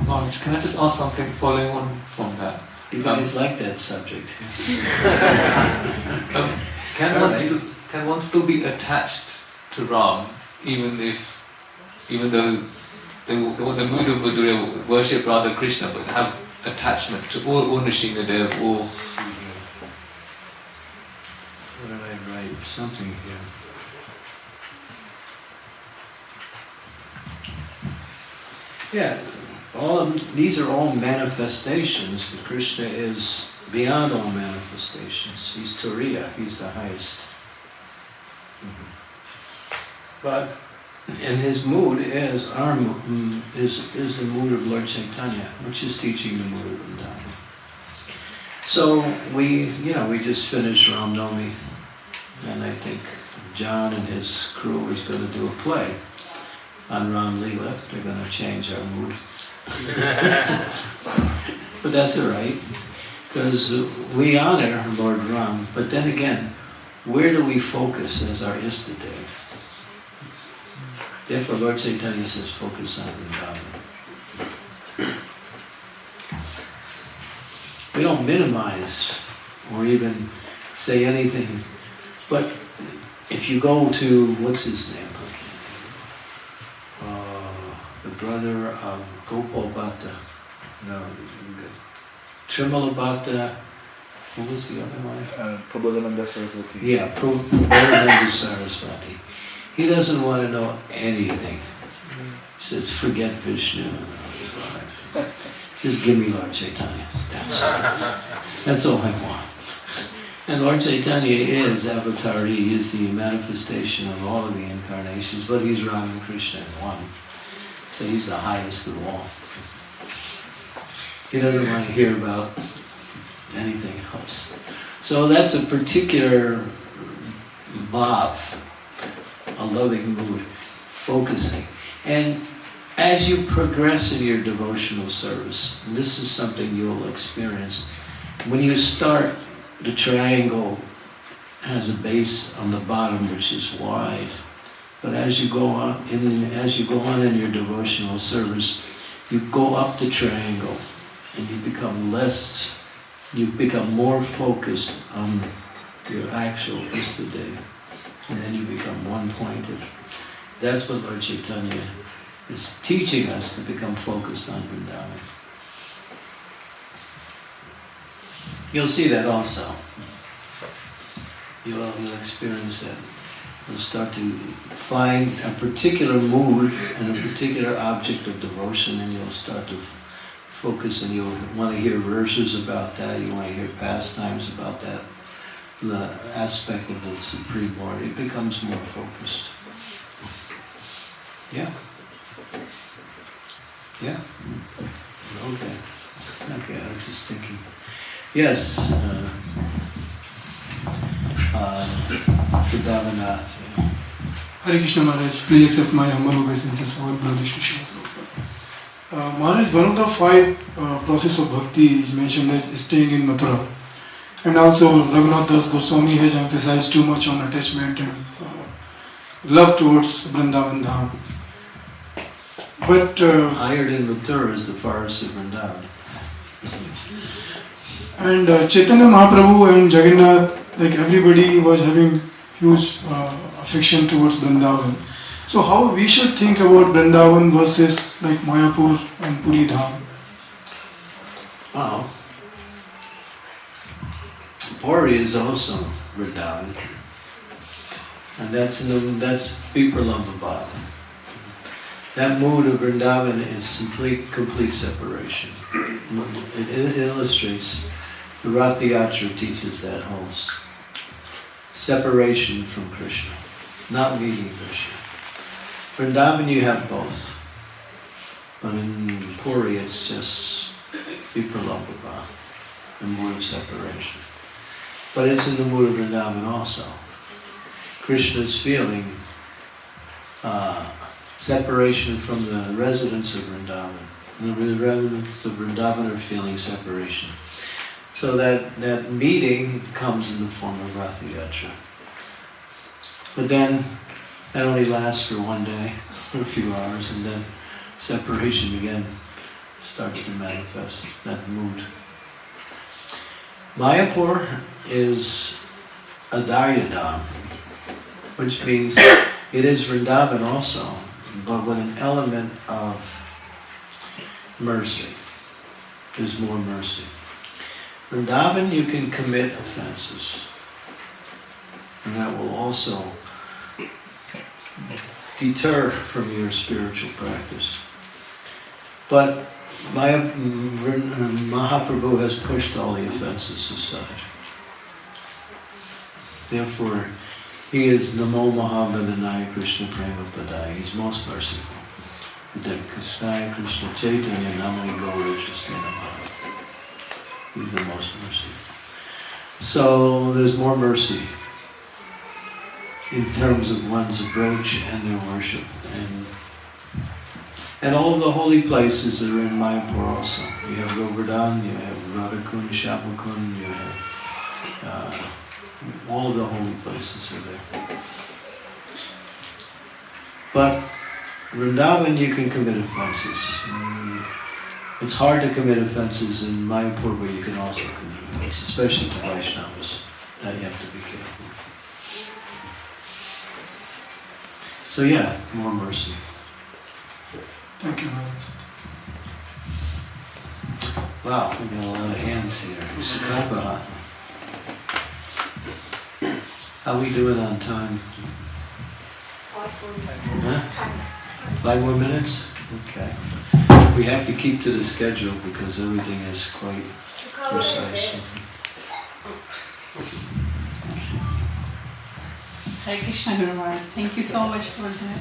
Maharaj, can I just ask something following on from that? You guys like that subject. Can one still be attached to Ram, even though the mood of Madhurya worship rather Krishna, but have attachment to or Nrsimhadev or... What did I write? Something here. Yeah, these are all manifestations, but Krishna is beyond all manifestations. He's Turiya, he's the highest. But, and his mood is our is the mood of Lord Chaitanya, which is teaching the mood of Vrindavan. So we just finished Ram Navami, and I think John and his crew is going to do a play on Ram Leela. They're going to change our mood. But that's all right, because we honor Lord Ram, but then again, where do we focus as our Istadev? Therefore, Lord Chaitanya says, focus on Vrindavan. We don't minimize or even say anything, but if you go to, what's his name? The brother of Gopal Bhatta, no, Trimala Bhatta, what was the other one? Prabodhananda Saraswati. Yeah, Prabodhananda Saraswati. He doesn't want to know anything. He says, forget Vishnu. Just give me Lord Chaitanya. That's all. That's all I want. And Lord Chaitanya is Avatari. He is the manifestation of all of the incarnations, but he's Ram and Krishna in one. So he's the highest of all. He doesn't want to hear about anything else. So that's a particular bhav, a loving mood, focusing. And as you progress in your devotional service, and this is something you'll experience, when you start, the triangle has a base on the bottom which is wide. But as you go on in your devotional service, you go up the triangle and you become more focused on your actual Istadev. And then you become one-pointed. That's what Lord Chaitanya is teaching us, to become focused on Vrindavan. You'll see that also. You'll experience that. You'll start to find a particular mood and a particular object of devotion, and you'll start to focus, and you'll want to hear verses about that, you want to hear pastimes about that, the aspect of the Supreme Lord. It becomes more focused. Yeah. Yeah. Okay. Okay, I was just thinking. Yes. Siddhavanath. Hare Krishna Maharaj, please accept my humble obeisances, our brothers to Srila Prabhupada. Maharaj, one of the 5 process of bhakti is mentioned as staying in Mathura. And also Raghunath Das Goswami has emphasized too much on attachment and love towards Vrindavan Dham. But higher than Mathura is the forest of Vrindavan. Yes. And Chaitanya Mahaprabhu and Jagannath, like everybody was having huge affection towards Vrindavan. So how we should think about Vrindavan versus like Mayapur and Puri Dham? Well, Puri is also Vrindavan, and that's Vipralambha. That mood of Vrindavan is complete separation. It illustrates, the Rath Yatra teaches that whole separation from Krishna, not meeting Krishna. Vrindavan you have both, but in Puri it's just Vipralambha, the mood of separation. But it's in the mood of Vrindavan also. Krishna is feeling separation from the residents of Vrindavan. The residents of Vrindavan are feeling separation. So that meeting comes in the form of Rath Yatra. But then that only lasts for one day, for a few hours, and then separation again starts to manifest, that mood. Mayapur is a Daryadam, which means it is Vrindavan also, but with an element of mercy. There's more mercy. Vrindavan, you can commit offenses, and that will also deter from your spiritual practice. But Mahaprabhu has pushed all the offenses aside. Therefore, He is Namo Mahavandanaya Krishna Premapadaya. He's most merciful. The Krishnaya Krishna Chaitanya Namani Gaura Krishna Namaha. He's the most merciful. So there's more mercy in terms of one's approach and their worship. And all of the holy places that are in Mayapur also. You have Govardhan, you have Radhakund, Shabakund, you have all of the holy places are there. But Vrindavan you can commit offenses. It's hard to commit offenses in Mayapur, but you can also commit offenses, especially to Vaishnavas. That you have to be careful. So yeah, more mercy. Thank you, Maharaj. Wow, we got a lot of hands here. Sukhabaha. How we doing on time? 5 more minutes? Okay. We have to keep to the schedule because everything is quite precise. Hare Krishna, Guru Maharaj. Thank you so much for that.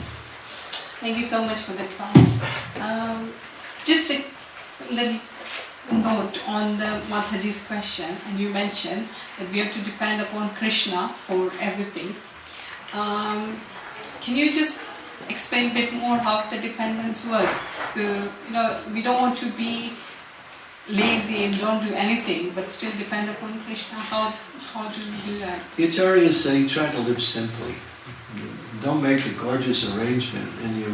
Thank you so much for the class. Just a little note on the Mataji's question, and you mentioned that we have to depend upon Krishna for everything. Can you just explain a bit more how the dependence works? So, we don't want to be lazy and don't do anything, but still depend upon Krishna. How do we do that? The Acharyas say try to live simply. Don't make a gorgeous arrangement in your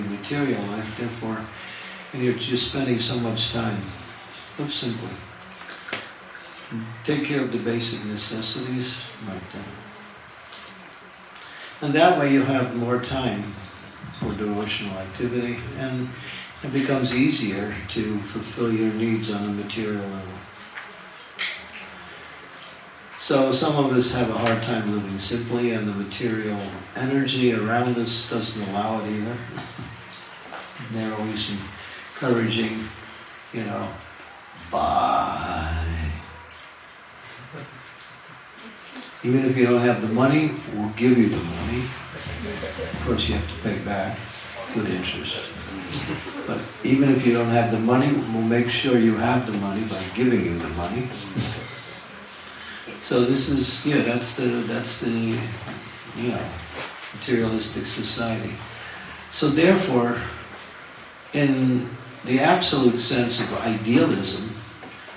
material life, therefore, and you're just spending so much time. Live simply. Take care of the basic necessities like that. And that way you have more time for devotional activity, and it becomes easier to fulfill your needs on a material level. So some of us have a hard time living simply, and the material energy around us doesn't allow it either. They're always encouraging, buy. Even if you don't have the money, we'll give you the money. Of course you have to pay back good interest. But even if you don't have the money, we'll make sure you have the money by giving you the money. So this is, that's the materialistic society. So therefore, in the absolute sense of idealism,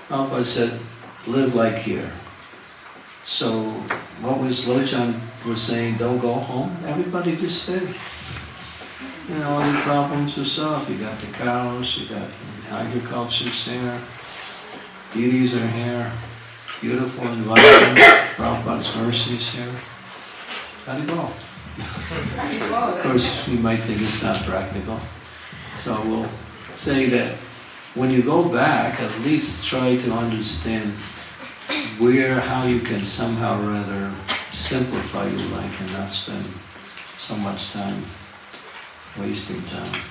Prabhupada said, live like here. So what was Lochan was saying, don't go home, everybody just stay. All your problems are solved. You got the cows, you got agriculture's here, beauties are here, beautiful environment, Prabhupada's mercy is here. Gotta go. Of course, you might think it's not practical. So we'll say that when you go back, at least try to understand how you can somehow rather simplify your life and not spend so much time wasting time.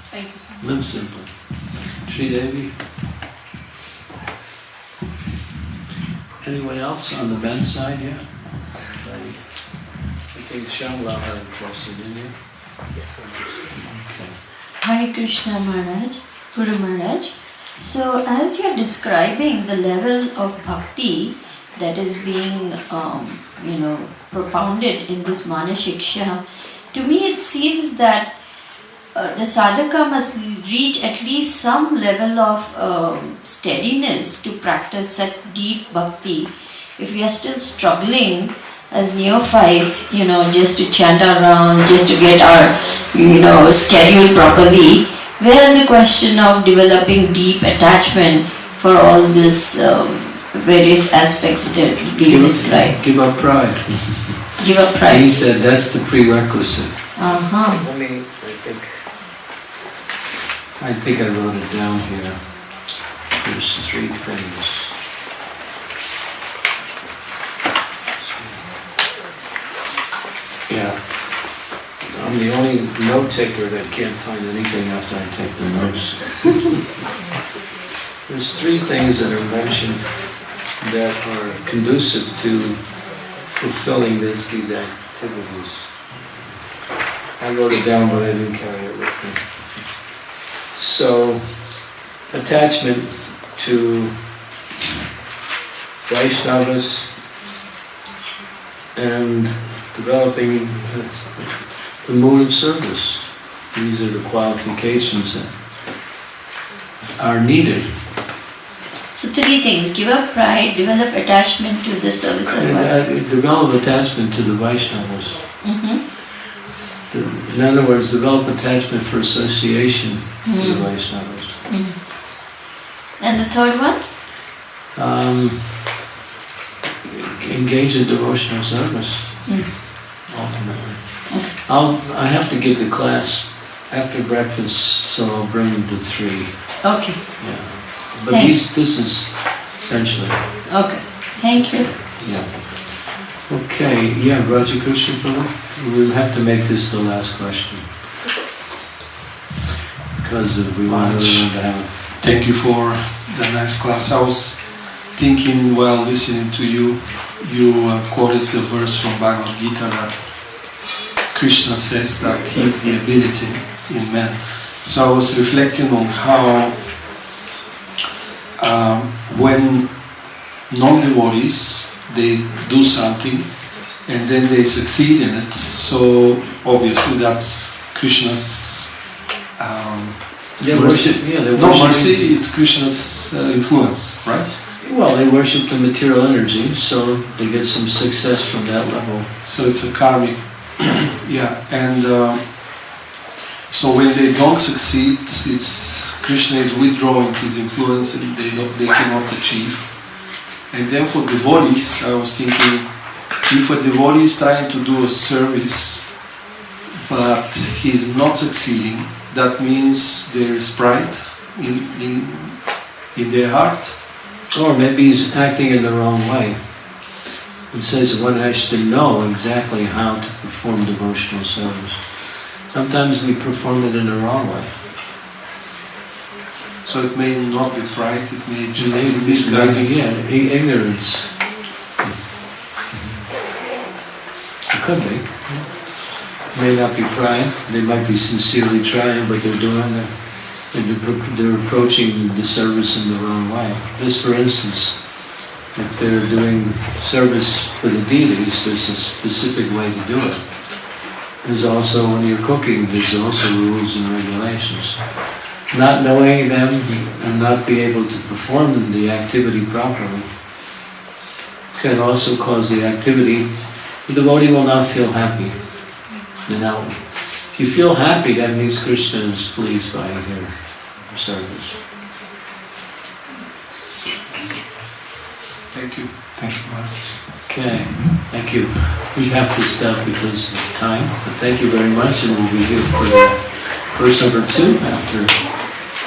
Thank you so much. Live simply. Sri Devi? Anyone else on the bench side here? I think Shamla had a question, didn't you? Yes, Okay. Hare Krishna Maharaj, Guru Maharaj. So as you're describing the level of bhakti that is being, propounded in this Manashiksha, to me it seems that the sadhaka must reach at least some level of steadiness to practice such deep bhakti. If we are still struggling as neophytes, just to chant around, just to get our, schedule properly, where is the question of developing deep attachment for all this various aspects that we described? Give up pride. Give up pride. He said that's the prerequisite. I think I wrote it down here. There's 3 things. Yeah. I'm the only note taker that can't find anything after I take the notes. There's 3 things that are mentioned that are conducive to fulfilling these activities. I wrote it down, but I didn't carry it with me. So, attachment to Vaishnavas and developing the mode of service. These are the qualifications that are needed. So 3 things: give up pride, develop attachment to the service of God. Develop attachment to the Vaishnavas. Mm-hmm. In other words, develop attachment for association to the Vaishnavas. And the third one? Engage in devotional service, ultimately. I have to give the class after breakfast, so I'll bring them to 3. Okay. Yeah. But this is essentially. Okay. Thank you. Yeah. Okay. Yeah, Raja Krishna Prabhu. We'll have to make this the last question because we want everyone to have. Thank you for the nice class. I was thinking while listening to you, you quoted the verse from Bhagavad Gita that Krishna says that he is the ability in man. So I was reflecting on how when non-devotees, they do something and then they succeed in it, so obviously that's Krishna's mercy. Mercy, it's Krishna's influence, right? Well, they worship the material energy, so they get some success from that level. So it's a karmic, yeah. And so when they don't succeed, it's Krishna is withdrawing his influence, and they cannot achieve. And then for devotees, I was thinking, if a devotee is trying to do a service, but he is not succeeding, that means there is pride in their heart. Or maybe he's acting in the wrong way. It says one has to know exactly how to perform devotional service. Sometimes we perform it in the wrong way. So it may not be pride, it may just be misguidance. Yeah, ignorance. It could be. It may not be pride. They might be sincerely trying, but they're doing it. They're approaching the service in the wrong way. Just for instance, if they're doing service for the deities, there's a specific way to do it. There's also, when you're cooking, there's also rules and regulations. Not knowing them and not be able to perform the activity properly can also cause the activity, the devotee will not feel happy. Now, if you feel happy, that means Krishna is pleased by your service. Thank you. Thank you, Maharaj. Okay, thank you. We have to stop because of time, but thank you very much, and we'll be here for verse number 2 after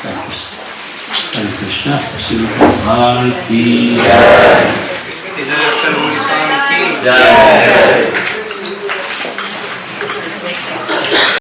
breakfast. Hare Krishna. Srila Ki Jai.